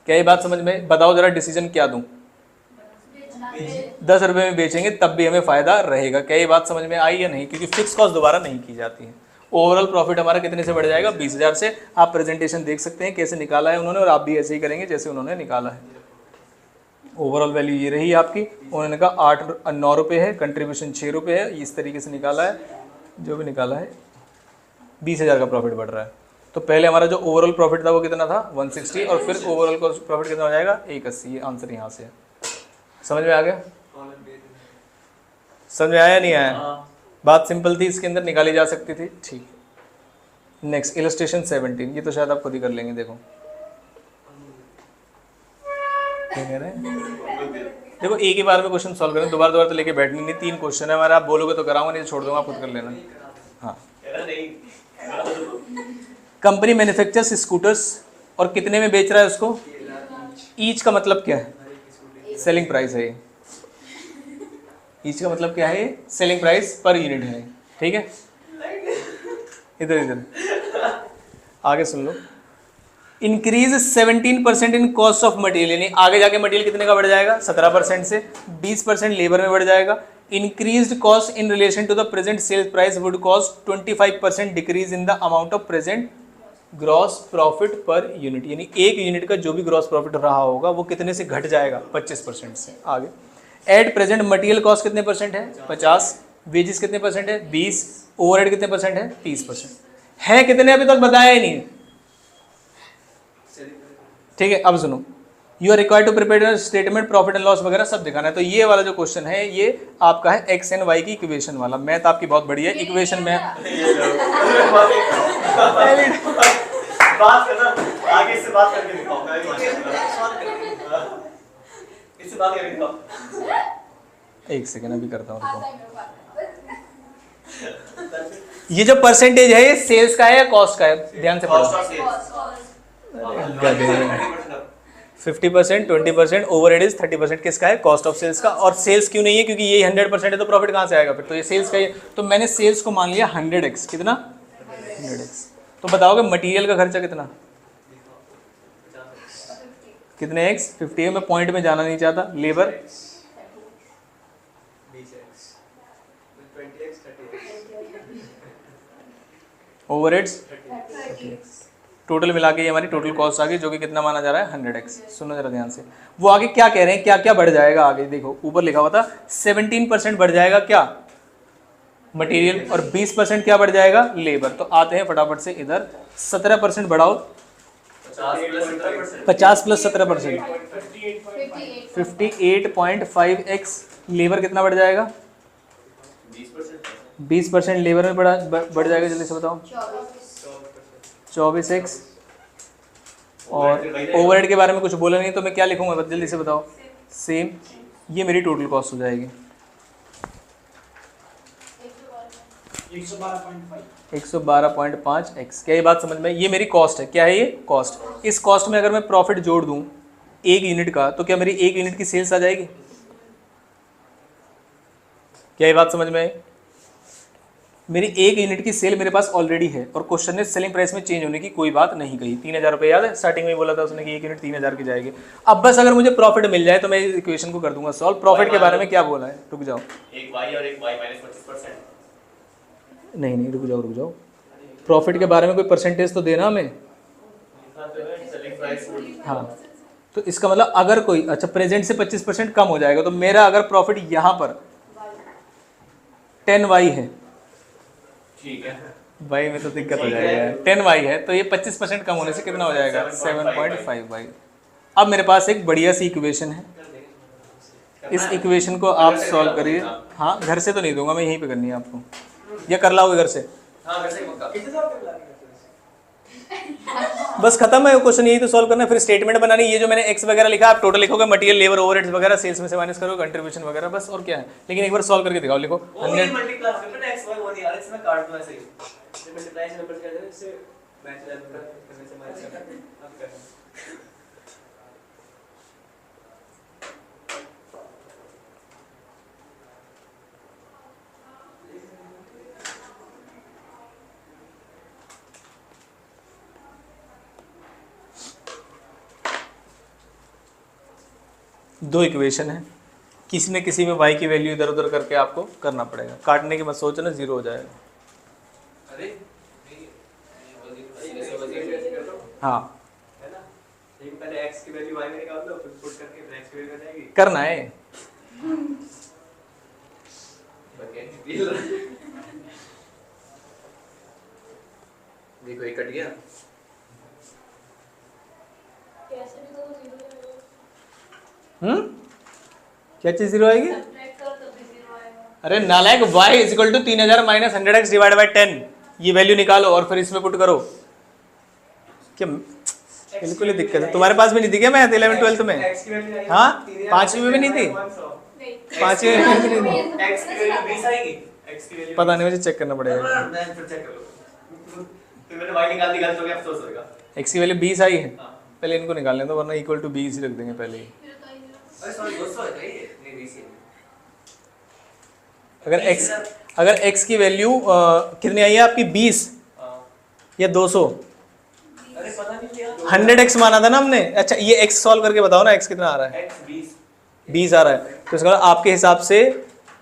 क्या ये बात समझ में? बताओ जरा डिसीजन क्या दूं? 10 रुपए में बेचेंगे तब भी हमें फायदा रहेगा। क्या ये बात समझ में आई या नहीं? क्योंकि फिक्स कॉस्ट दोबारा नहीं की जाती है। ओवरऑल प्रॉफिट हमारा कितने से बढ़ जाएगा? 20,000 से। आप प्रेजेंटेशन देख सकते हैं कैसे निकाला है उन्होंने, और आप भी ऐसे ही करेंगे जैसे उन्होंने निकाला है। ओवरऑल वैल्यू ये रही आपकी। उन्होंने कहा 9 रुपये है, कंट्रीब्यूशन 6 रुपये है। इस तरीके से निकाला है, जो भी निकाला है। 20,000 का प्रॉफिट बढ़ रहा है। तो पहले हमारा जो ओवरऑल प्रॉफिट था वो कितना था 160 और फिर ओवरऑल प्रॉफिट कितना हो जाएगा 180। ये आंसर यहाँ से है। समझ में आ गया? समझ में आया नहीं आया? बात सिंपल थी, इसके अंदर निकाली जा सकती थी। ठीक, नेक्स्ट इलस्ट्रेशन 17। ये तो शायद आप खुद ही कर लेंगे। देखो क्या कह रहे हैं? देखो एक ही बार में क्वेश्चन सॉल्व करें, दोबारा दोबारा तो लेके बैठनी नहीं। 3 क्वेश्चन है हमारा, आप बोलोगे तो कराऊंगा, नहीं तो छोड़ दूंगा, आप खुद कर लेना। हाँ, कंपनी मैन्युफैक्चर्स स्कूटर्स और कितने में बेच रहा है उसको? ईच का मतलब क्या है? सेलिंग प्राइस है ये। ईच का मतलब क्या है? ये सेलिंग प्राइस पर यूनिट है। ठीक है, इधर इधर आगे सुन लो। Increase 17% in cost of material, यानी आगे जाके मटेरियल कितने का बढ़ जाएगा? 17% से 20% लेबर में बढ़ जाएगा। Increased cost in relation to the present sales price would cost 25% decrease in the amount of present gross profit per unit, यानी एक यूनिट का जो भी ग्रॉस प्रॉफिट रहा होगा वो कितने से घट जाएगा? 25% से। आगे, एट प्रेजेंट मटेरियल कॉस्ट कितने परसेंट है? 50। वेजेस कितने परसेंट है? 20। ओवरहेड कितने परसेंट है? 30%। है कितने अभी तक बताया ही नहीं। ठीक है, अब सुनो, you are required to prepare statement profit and loss वगैरह सब दिखाना है। तो ये वाला जो क्वेश्चन है ये आपका है एक्स एंड वाई की इक्वेशन वाला। मैथ आपकी बहुत बढ़िया है, इक्वेशन में बात करना आगे, इससे बात करके दिखाओ। इससे बात करके दिखाओ। एक सेकेंड अभी करता हूँ। ये जो परसेंटेज है ये सेल्स का है या कॉस्ट का है? ध्यान से पढ़ो। 50%, 20%, ओवरहेड इज 30%। किसका है? कॉस्ट ऑफ सेल्स का। और सेल्स क्यों नहीं है? क्योंकि ये 100% है, तो प्रॉफिट कहाँ से आएगा फिर? तो ये सेल्स का ही है। तो मैंने सेल्स को मान लिया 100x। कितना? 100x। तो बताओगे मटेरियल का खर्चा कितना? कितने x? 50 है। मैं पॉइंट में जाना नहीं चाहता। Labour 20x, 20x, 30x, overheads 30x। Total मिला के ये हमारी टोटल कॉस्ट आ गई, जो कि कितना माना जा रहा है? 100x। सुनो जरा ध्यान से, वो आगे क्या कह रहे हैं, क्या क्या बढ़ जाएगा आगे। देखो ऊपर लिखा हुआ था 17% बढ़ जाएगा क्या? मटेरियल। और 20% क्या बढ़ जाएगा? लेबर। तो आते हैं फटाफट से इधर। 17% बढ़ाओ, 50 प्लस 17%, 58.5x। लेबर कितना बढ़ जाएगा? 20% लेबर में बढ़ जाएगा। जल्दी से बताओ। 24x। और ओवरहेड के बारे में कुछ बोला नहीं तो मैं क्या लिखूंगा? जल्दी से बताओ। सेम। ये मेरी टोटल कॉस्ट हो जाएगी 112.5x। क्या ये बात समझ में? ये मेरी कॉस्ट है। क्या है ये? कॉस्ट। इस कॉस्ट में अगर मैं प्रॉफिट जोड़ दूं एक यूनिट का, तो क्या मेरी एक यूनिट की सेल्स आ जाएगी? क्या ये बात समझ में आई? मेरी एक यूनिट की सेल मेरे पास ऑलरेडी है और क्वेश्चन ने सेलिंग प्राइस में चेंज होने की कोई बात नहीं कही। 3000 रुपये याद है स्टार्टिंग में ही बोला था उसने कि एक यूनिट 3000 की जाएगी। अब बस अगर मुझे प्रॉफिट मिल जाए तो मैं इस इक्वेशन को कर दूंगा सॉल्व। प्रॉफिट के बारे में क्या बोला है? रुक जाओ, एक y और एक y माइनस 25%। नहीं रुक जाओ। प्रॉफिट के बारे में कोई परसेंटेज तो देना हमें। Selling price. हाँ, तो इसका मतलब अगर कोई, अच्छा प्रेजेंट से 25% कम हो जाएगा, तो मेरा अगर प्रॉफिट यहाँ पर 10y है, ठीक है, वाई में तो दिक्कत हो जाएगा। 10y है तो ये 25% कम होने से कितना हो जाएगा? 7.5y। अब मेरे पास एक बढ़िया सी इक्वेशन है, इस इक्वेशन को आप सॉल्व करिए। हाँ, घर से तो नहीं दूंगा मैं, यहीं पे करनी है आपको, या कर लाओगे घर से? हाँ वैसे पक्का। बस खत्म है क्वेश्चन, यही तो सॉल्व करना है। फिर स्टेटमेंट बनानी, ये जो मैंने एक्स वगैरह लिखा आप टोटल लिखोगे, मटेरियल लेबर ओवरहेड्स वगैरह सेल्स में से माइनस करोगे, कंट्रीब्यूशन वगैरह, बस और क्या है। लेकिन एक बार सॉल्व करके दिखाओ। लिखो 100 मल्टीप्लाई करके x y 1 यार, इसमें काट दो ऐसे ही। ये मल्टीप्लाई से नंबर क्या है, इससे मैच करने से माइनस करना। अब कर 2 इक्वेशन है, किसी न किसी में y की वैल्यू इधर उधर करके आपको करना पड़ेगा। काटने की मत सोचना, 0 हो जाएगा। अरे हाँ है ना, एक पहले x की वैल्यू y में निकाल लो, फिर पुट करके x की वैल्यू आ जाएगी। करना है। देखो एक कट गया। कैसे भी तो जीरो आएगा। क्या चीज जीरो आएगी? सब्ट्रैक्ट करो तब भी जीरो आएगा। अरे नालायक, y equal to 3000 minus 100x divide by 10, ये वैल्यू निकालो और फिर इसमें पुट करो। क्या बिल्कुल ही दिक्कत है। तुम्हारे पास भी नहीं थी क्या मैथ 11 12 में? हाँ, 5वीं में भी नहीं थी? नहीं 5वीं में भी नहीं थी? x की वैल्यू 20 आएगी। x की वैल्यू पता नहीं, मुझे चेक करना पड़ेगा। मैं फिर चेक कर लो। तो मैंने y निकाल दी, गलत हो गया, अफसोस होगा। x की वैल्यू 20 आई है, हाँ। पहले इनको निकालने दो वरना इक्वल टू 20 ही रख देंगे पहले ही। फिर तो ये अरे सॉरी 200 है ये, नहीं 20 है। अगर x की वैल्यू कितनी आई है आपकी? 20 हाँ। या 200? अरे पता नहीं क्या 100x माना था ना हमने। अच्छा ये x सॉल्व करके बताओ ना, x कितना आ रहा है? x 20 20 आ रहा है, तो इसका मतलब आपके हिसाब से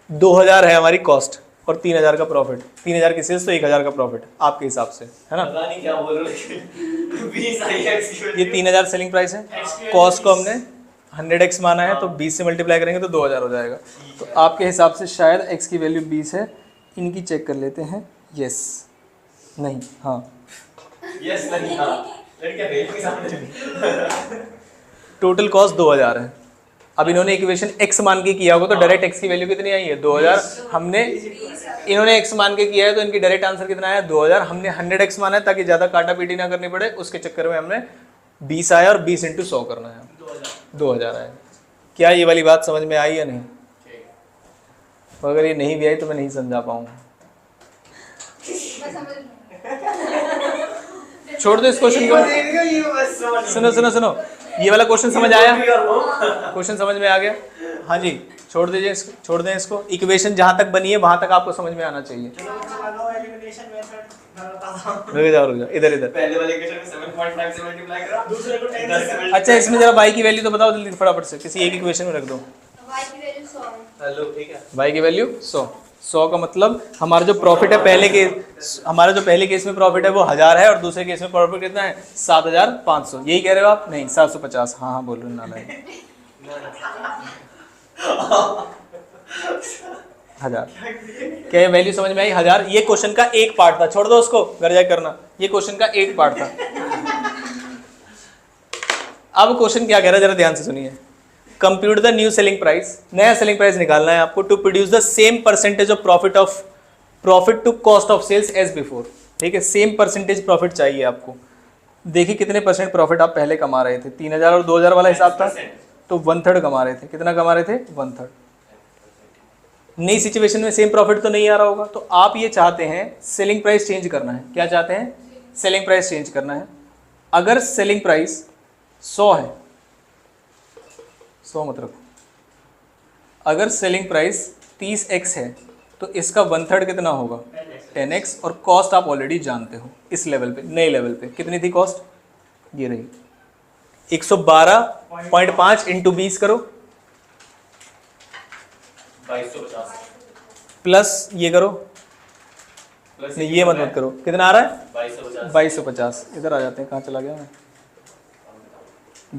2000 है हमारी कॉस्ट और 3000 का प्रॉफिट। 3000 की सेल्स तो 1000 का प्रॉफिट आपके हिसाब से, है ना? पता नहीं क्या बोल रहे हो 20 आई x की वैल्यू। ये 3000 सेलिंग प्राइस है, कॉस्ट को हमने 100x माना है तो 20 से मल्टीप्लाई करेंगे तो 2000 हो जाएगा। तो आपके हिसाब से शायद x की वैल्यू 20 है। इनकी चेक कर लेते हैं। यस, नहीं, हाँ, यस नहीं हां लड़कियां भेज के सामने। टोटल कॉस्ट 2000 है। अब इन्होंने इक्वेशन x मान के किया होगा तो डायरेक्ट x की वैल्यू कितनी आई है? 2000। हमने इन्होंने x मान के किया है तो इनकी डायरेक्ट आंसर कितना आया? 2000। हमने 100x माना है ताकि ज़्यादा काटा पीटी ना करनी पड़े, उसके चक्कर में हमने 20 आया और 20 इंटू 100 करना है, 2000 आया। क्या ये वाली बात समझ में आई या नहीं? अगर ये नहीं भी आई तो मैं नहीं समझा पाऊंगा। मैं समझ नहीं। छोड़ दो इस क्वेश्चन को। ये बस समझ सुनो सुनो सुनो, ये वाला क्वेश्चन समझ आया? क्वेश्चन समझ में आ गया? हाँ जी, छोड़ दीजिए इसको, छोड़ दें इसको। इक्वेशन जहाँ तक बनी है वहाँ तक आपको समझ में आना चाहिए। रुक जाओ, इधर इधर। पहले वाले इक्वेशन में 7.5 से मल्टीप्लाई करा, दूसरे को 10 से मल्टीप्लाई। अच्छा इसमें जरा y की वैल्यू तो बताओ जल्दी फटाफट से, किसी एक इक्वेशन में रख दो। y की वैल्यू 100 है। हेलो ठीक है। y की वैल्यू 100। 100 का मतलब हमारा जो प्रॉफिट है हमारा जो पहले केस में प्रॉफिट है वो 1000 है और दूसरे केस में प्रॉफिट कितना है? 7500। यही कह रहे हो आप? नहीं, 750। हाँ हाँ बोल रहे हो नालायक। 1000। क्या ये वैल्यू समझ में आई? 1000। ये क्वेश्चन का एक पार्ट था, छोड़ दो उसको, घर जाके करना। ये क्वेश्चन का एक पार्ट था। अब क्वेश्चन क्या कह रहा है जरा ध्यान से सुनिए। Compute the new selling price, नया सेलिंग प्राइस निकालना है आपको, to produce the same percentage of profit to cost of sales as before. ठीक है, सेम परसेंटेज प्रॉफिट चाहिए आपको। देखिए कितने परसेंट प्रॉफिट आप पहले कमा रहे थे। 3000 और 2000 वाला हिसाब था तो 1/3 कमा रहे थे। कितना कमा रहे थे? 1/3। नई सिचुएशन में सेम प्रॉफिट तो नहीं आ रहा होगा, तो आप ये चाहते हैं सेलिंग प्राइस चेंज करना है। क्या चाहते हैं? सेलिंग प्राइस चेंज करना है। अगर सेलिंग प्राइस 100 है, 100 मत रखो। अगर सेलिंग प्राइस 30x है तो इसका 1/3 कितना होगा? 10x। और कॉस्ट आप ऑलरेडी जानते हो इस लेवल पे, नए लेवल पे कितनी थी कॉस्ट? ये रही 112.5 इंटू 20 करो 2250 प्लस ये करो, प्लस नहीं ये मत करो। कितना आ रहा है? 2250 2250। इधर आ जाते हैं, कहाँ चला गया मैं?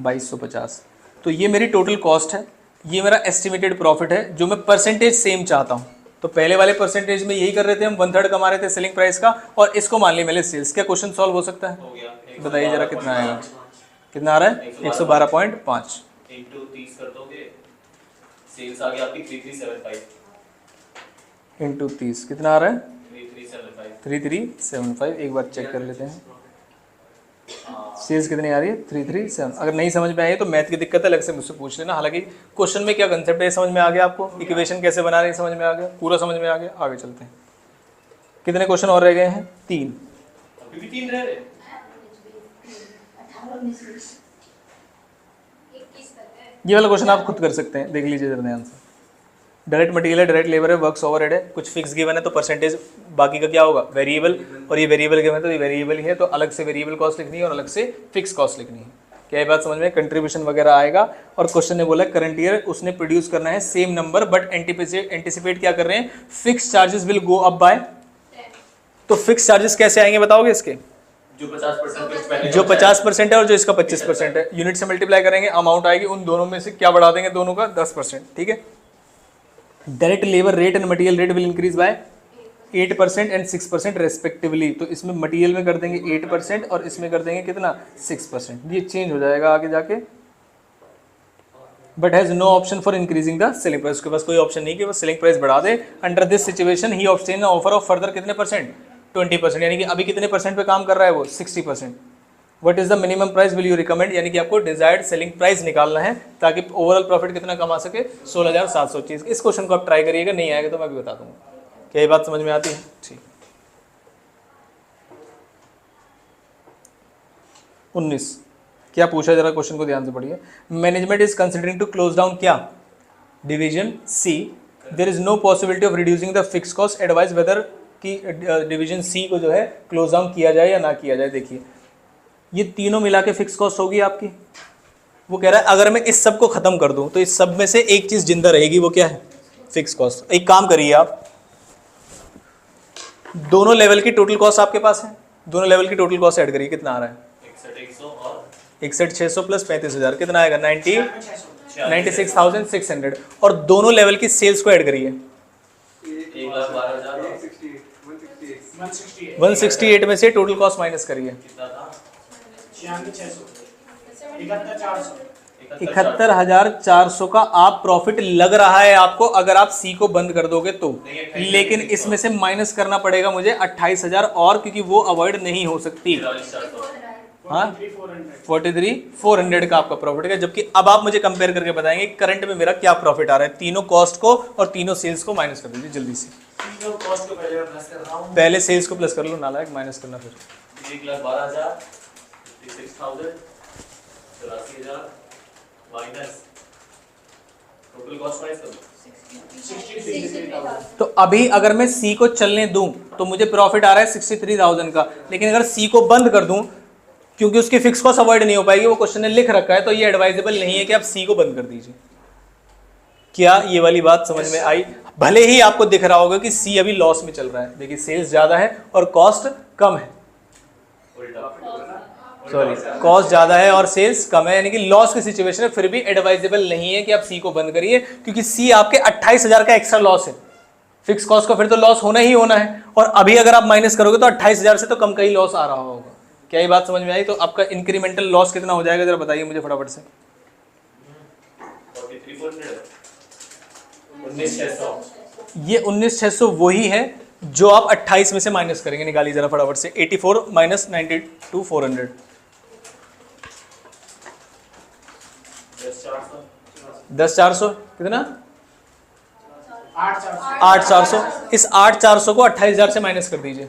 2250। तो ये मेरी टोटल कॉस्ट है, ये मेरा एस्टिमेटेड प्रॉफिट है जो मैं परसेंटेज सेम चाहता हूँ। तो पहले वाले परसेंटेज में यही कर रहे थे हम, 1/3 कमा रहे थे सेलिंग प्राइस का और इसको मान लिया मैंने सेल्स। क्या क्वेश्चन सॉल्व हो सकता है? हो गया। बताइए जरा कितना आएगा? कितना आ रहा है? 112.5 इंटू 30 कर दोगे, सेल्स आ गया आपकी 3375। इंटू 30 कितना आ रहा है? 3375। 3375। एक बार चेक कर लेते हैं सेल्स कितनी आ रही है? 337। अगर नहीं समझ में आई तो मैथ की दिक्कत है, अलग से मुझसे पूछ लेना। हालांकि क्वेश्चन में क्या कंसेप्ट है समझ में आ गया आपको, इक्वेशन कैसे बना रहे हैं समझ में आ गया, पूरा समझ में आ गया। आगे चलते हैं। कितने क्वेश्चन और रह गए हैं? 3। अभी भी 3 रह रहे। 18 19 21 तक है। ये वाला क्वेश्चन आप खुद कर सकते हैं, देख लीजिए जरा ध्यान से। डायरेक्ट मटेरियल है, डायरेक्ट लेबर है, वर्क्स ओवरहेड है, कुछ फिक्स गिवन है तो परसेंटेज बाकी का क्या होगा? वेरिएबल। और ये वेरिएबल गिवन है तो ये वेरिएबल ही है, तो अलग से वेरिएबल कॉस्ट लिखनी है और अलग से फिक्स कॉस्ट लिखनी है। क्या ये बात समझ में? कंट्रीब्यूशन वगैरह आएगा। और क्वेश्चन ने बोला करंट ईयर उसने प्रोड्यूस करना है सेम नंबर बट एंटिसिपेट क्या कर रहे हैं? Fix charges will go up by. तो फिक्स चार्जेस कैसे आएंगे बताओगे इसके? जो 50% फिक्स पहले जो 50% है और जो इसका 25% है, यूनिट से मल्टीप्लाई करेंगे, अमाउंट आएगी, उन दोनों में से क्या बढ़ा देंगे? दोनों का 10%। ठीक है। Direct labour rate and material rate will increase by 8% and 6% respectively. तो इसमें मटेरियल में कर देंगे 8% और इसमें कर देंगे कितना 6%। ये चेंज हो जाएगा आगे जाके, but has no option for increasing the selling price. उसके पास कोई ऑप्शन नहीं कि वो सेलिंग प्राइस बढ़ा दे। Under this situation he obtain offer of further कितने परसेंट 20%, यानी कि अभी कितने परसेंट पे काम कर रहा है वो 60%। What is the minimum price will you recommend, यानी कि आपको डिजायर्ड सेलिंग प्राइस निकालना है ताकि ओवरऑल प्रॉफिट कितना कमा सके 16,700 चीज। इस क्वेश्चन को आप ट्राई करिएगा, नहीं आएगा तो मैं भी बता दूंगा। क्या ये बात समझ में आती है? ठीक। 19 क्या पूछा, जरा क्वेश्चन को ध्यान से पढ़िए। Management is considering to close down क्या division C, there is no possibility of reducing the fix cost, advice whether कि डिवीजन सी को जो है क्लोज डाउन किया जाए या ना किया जाए। देखिए ये तीनों मिला के फिक्स कॉस्ट होगी आपकी। वो कह रहा है अगर मैं इस सब को खत्म कर दूं तो इस सब में से एक चीज जिंदा रहेगी, वो क्या है फिक्स कॉस्ट। एक काम करिए आप, दोनों लेवल की टोटल कॉस्ट आपके पास है, दोनों लेवल की टोटल कॉस्ट ऐड करिए, कितना आ रहा है 61,600 प्लस 35,000 कितना आएगा 96,600। और दोनों लेवल की सेल्स को ऐड करिए 168 में से टोटल कॉस्ट माइनस करिए 71,400 का आप प्रॉफिट लग रहा है आपको अगर आप सी को बंद कर दोगे तो। लेकिन इसमें से माइनस करना पड़ेगा मुझे 28,000 और, क्योंकि वो अवॉइड नहीं हो सकती। हाँ 43,400 का आपका प्रॉफिट है। जबकि अब आप मुझे कंपेयर करके बताएंगे करंट में मेरा क्या प्रॉफिट आ रहा है। तीनों कॉस्ट को और तीनों सेल्स को माइनस कर दीजिए जल्दी से। कॉस्ट को पहले मैं प्लस कर रहा हूं, पहले सेल्स को प्लस कर लो, नालायक माइनस करना फिर 1,12,000 56,000 84,000 माइनस टोटल कॉस्ट प्राइस कर 63,000। तो अभी अगर मैं सी को चलने दूं तो मुझे प्रॉफिट आ रहा है 63,000 का। लेकिन अगर सी को बंद कर दूं, क्योंकि उसकी फिक्स कॉस्ट अवॉइड नहीं हो पाएगी, वो क्वेश्चन ने लिख रखा है, तो ये एडवाइजेबल नहीं है कि आप सी को बंद कर दीजिए। क्या ये वाली बात समझ में आई? भले ही आपको दिख रहा होगा कि सी अभी लॉस में चल रहा है, देखिए सेल्स ज्यादा है और कॉस्ट कम है, सॉरी कॉस्ट ज्यादा है और सेल्स कम है, यानी कि लॉस की सिचुएशन है। फिर भी एडवाइजेबल नहीं है कि आप सी को बंद करिए, क्योंकि सी आपके 28,000 का एक्स्ट्रा लॉस है। फिक्स कॉस्ट का फिर तो लॉस होना ही होना है, और अभी अगर आप माइनस करोगे तो 28,000 से तो कम का ही लॉस आ रहा होगा। क्या ये बात समझ में आई? तो आपका इंक्रीमेंटल लॉस कितना हो जाएगा, जरा बताइए मुझे फटाफट से। ये 19,600 वही है जो आप 28 में से माइनस करेंगे। निकालिए जरा फटाफट से 84 माइनस 92,400 10,400 कितना 8,400। इस 8,400 को 28,000 से माइनस कर दीजिए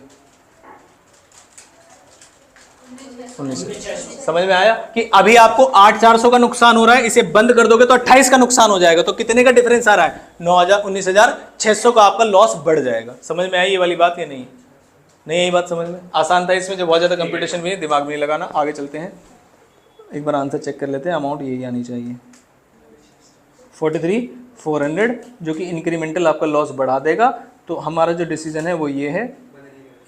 19,600। समझ में आया कि अभी आपको 8,400 का नुकसान हो रहा है, इसे बंद कर दोगे तो 28 का नुकसान हो जाएगा। तो कितने का डिफरेंस आ रहा है 19,600 का आपका लॉस बढ़ जाएगा। समझ में आई ये वाली बात या नहीं? नहीं यही बात समझ में आसान था, इसमें जो बहुत ज़्यादा कंपटीशन भी है, दिमाग में नहीं लगाना। आगे चलते हैं, एक बार आंसर चेक कर लेते हैं। अमाउंट यही आनी चाहिए 43,400, जो कि इंक्रीमेंटल आपका लॉस बढ़ा देगा। तो हमारा जो डिसीजन है वो ये है,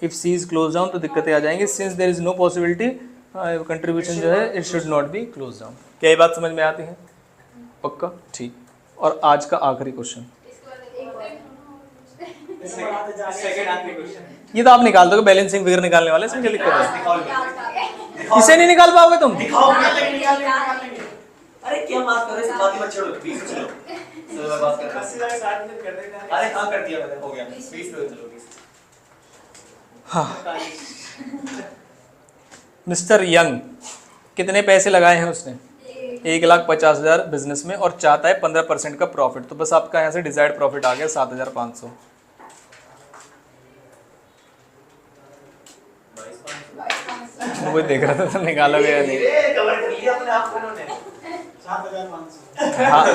if C is close down तो दिक्कतें आ जाएंगी। Since there is no possibility contribution जो है it should not be close down. क्या ये बात समझ में आती है? पक्का? ठीक। और आज का आखिरी क्वेश्चन, ये तो आप निकाल दोगे, बैलेंसिंग फिगर निकालने वाले, इसमें क्या दिक्कत है? इसे नहीं निकाल पाओगे तुम? अरे क्या बात कर रहे हो, बाकी मत छोड़ो, 20 चलो चलो मैं बात कर रहा हूं। 60 मिनट कर देना। अरे हां कर दिया मैंने, हो गया 20 पे चलो 20। हाँ मिस्टर यंग कितने पैसे लगाए हैं उसने? 1,50,000 बिजनेस में और चाहता है 15% का प्रॉफिट। तो बस आपका यहाँ से डिजायर्ड प्रॉफिट आ गया 7,500। वो देख रहा था निकालोगे या नहीं। कवर कर लिया अपने आप को इन्होंने 7,500। हाँ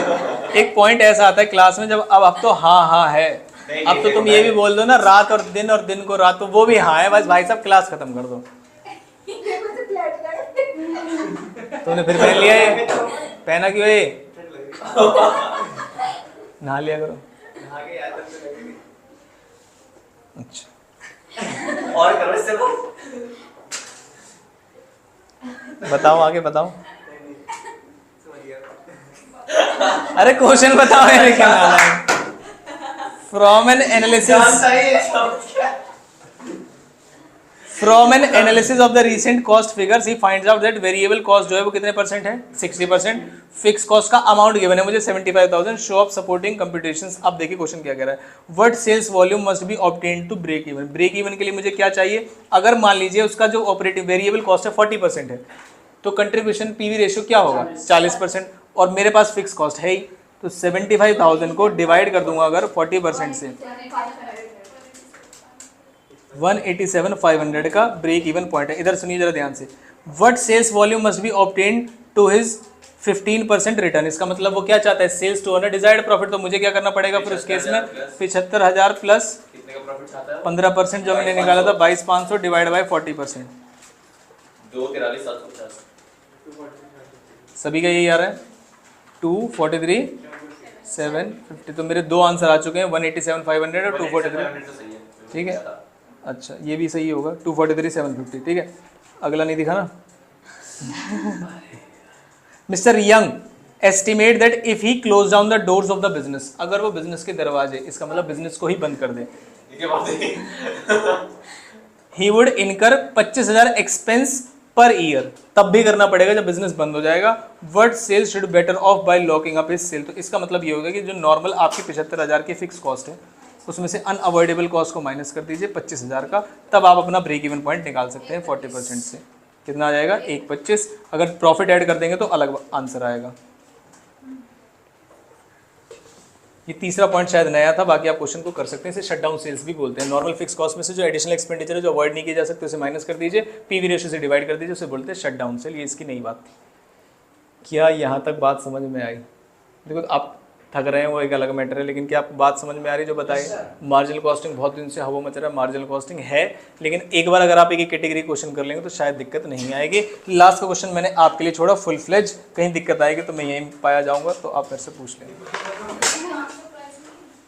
एक पॉइंट ऐसा आता है क्लास में, जब अब तो हाँ है, अब तो तुम ये भी बोल दो ना रात और दिन को रात, तो वो भी हाँ है। बस भाई साहब क्लास खत्म कर दो। तूने फिर पहन लिया ये, पहना क्यों ये? नहा लिया करो। अच्छा और करो इससे वो बताओ, आगे बताओ। अरे क्वेश्चन बताओ यार, क्या from an analysis from an analysis of the recent cost figures he finds out that variable cost जो है वो कितने परसेंट है, 60%। फिक्स कॉस्ट का अमाउंट गिवन है मुझे 75,000। Show of supporting computations. अब देखिए क्वेश्चन क्या कह रहा है, what sales volume must be obtained to break even. Break even के लिए मुझे क्या चाहिए, अगर मान लीजिए उसका जो ऑपरेटिंग वेरिएबल कॉस्ट है 40% है, तो कंट्रीब्यूशन पीवी रेशियो क्या होगा 40%, और मेरे पास फिक्स कॉस्ट है ही, तो 75,000 को डिवाइड कर दूंगा अगर 40% से, 187,500 का ब्रेक इवन पॉइंट है। इधर सुनिए जरा ध्यान से, what sales volume must be obtained to his 15% return. इसका मतलब वो क्या चाहता है, sales to earn desired profit. तो मुझे क्या करना पड़ेगा फिर उस केस में, 75,000 प्लस कितने का प्रॉफिट चाहता है? 15% जो मैंने निकाला था 22,500 डिवाइड बाय 40%, 243,750। सभी का यही आ रहा है 243,750। तो मेरे दो आंसर आ चुके हैं, 187,500 और 243। तो सही है। ठीक है, अच्छा ये भी सही होगा, 243,750। ठीक है, अगला नहीं दिखा ना। Mister young estimate that if he close down the doors of the business, अगर वो बिजनेस के दरवाजे, इसका मतलब बिजनेस को ही बंद कर दे, ही वुड इनकर 25,000 एक्सपेंस पर ईयर। तब भी करना पड़ेगा जब बिजनेस बंद हो जाएगा। Word sales should better off by locking up his sale. तो इसका मतलब ये होगा कि जो नॉर्मल आपकी 75,000 की फिक्स कॉस्ट है उसमें से अनअवॉइडेबल कॉस्ट को माइनस कर दीजिए 25,000 का, तब आप अपना ब्रेक इवन पॉइंट निकाल सकते हैं 40% से। कितना आ जाएगा 125। अगर प्रॉफिट ऐड कर देंगे तो अलग आंसर आएगा। ये तीसरा पॉइंट शायद नया था, बाकी आप क्वेश्चन को कर सकते हैं। इसे शट डाउन सेल्स भी बोलते हैं। नॉर्मल फिक्स कॉस्ट में से जो एडिशनल एक्सपेंडिचर है जो अवॉइड नहीं किया जा सकते उसे माइनस कर दीजिए, पीवी रेशियो से डिवाइड कर दीजिए, उसे बोलते हैं शट डाउन सेल। ये इसकी नई बात थी। क्या यहाँ तक बात समझ में आई? देखो आप थक रहे हैं वो एक अलग मैटर है, लेकिन क्या आपको बात समझ में आ रही है जो बताइए? मार्जिनल कॉस्टिंग बहुत दिन से हवा मच रहा है, मार्जिनल कॉस्टिंग है, लेकिन एक बार अगर आप एक कैटेगरी क्वेश्चन कर लेंगे तो शायद दिक्कत नहीं आएगी। लास्ट का क्वेश्चन मैंने आपके लिए छोड़ा फुल फ्लेज, कहीं दिक्कत आएगी तो मैं यहीं पाया जाऊँगा, तो आप मेरे से पूछ लेंगे।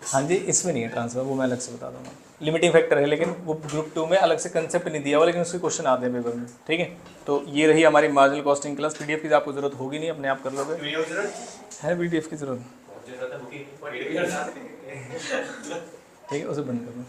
हाँ जी, इसमें नहीं है ट्रांसफर, वो मैं अलग से बता दूंगा। लिमिटिंग फैक्टर है, लेकिन वो ग्रुप 2 में अलग से कंसेप्ट नहीं दिया हुआ, लेकिन उसके क्वेश्चन आते हैं पेपर में। ठीक है, तो ये रही हमारी मार्जिनल कॉस्टिंग क्लास। पीडीएफ की आपको जरूरत होगी नहीं, अपने आप कर लोगे। है पीडीएफ की जरूरत? ठीक है, उसे बंद कर दो।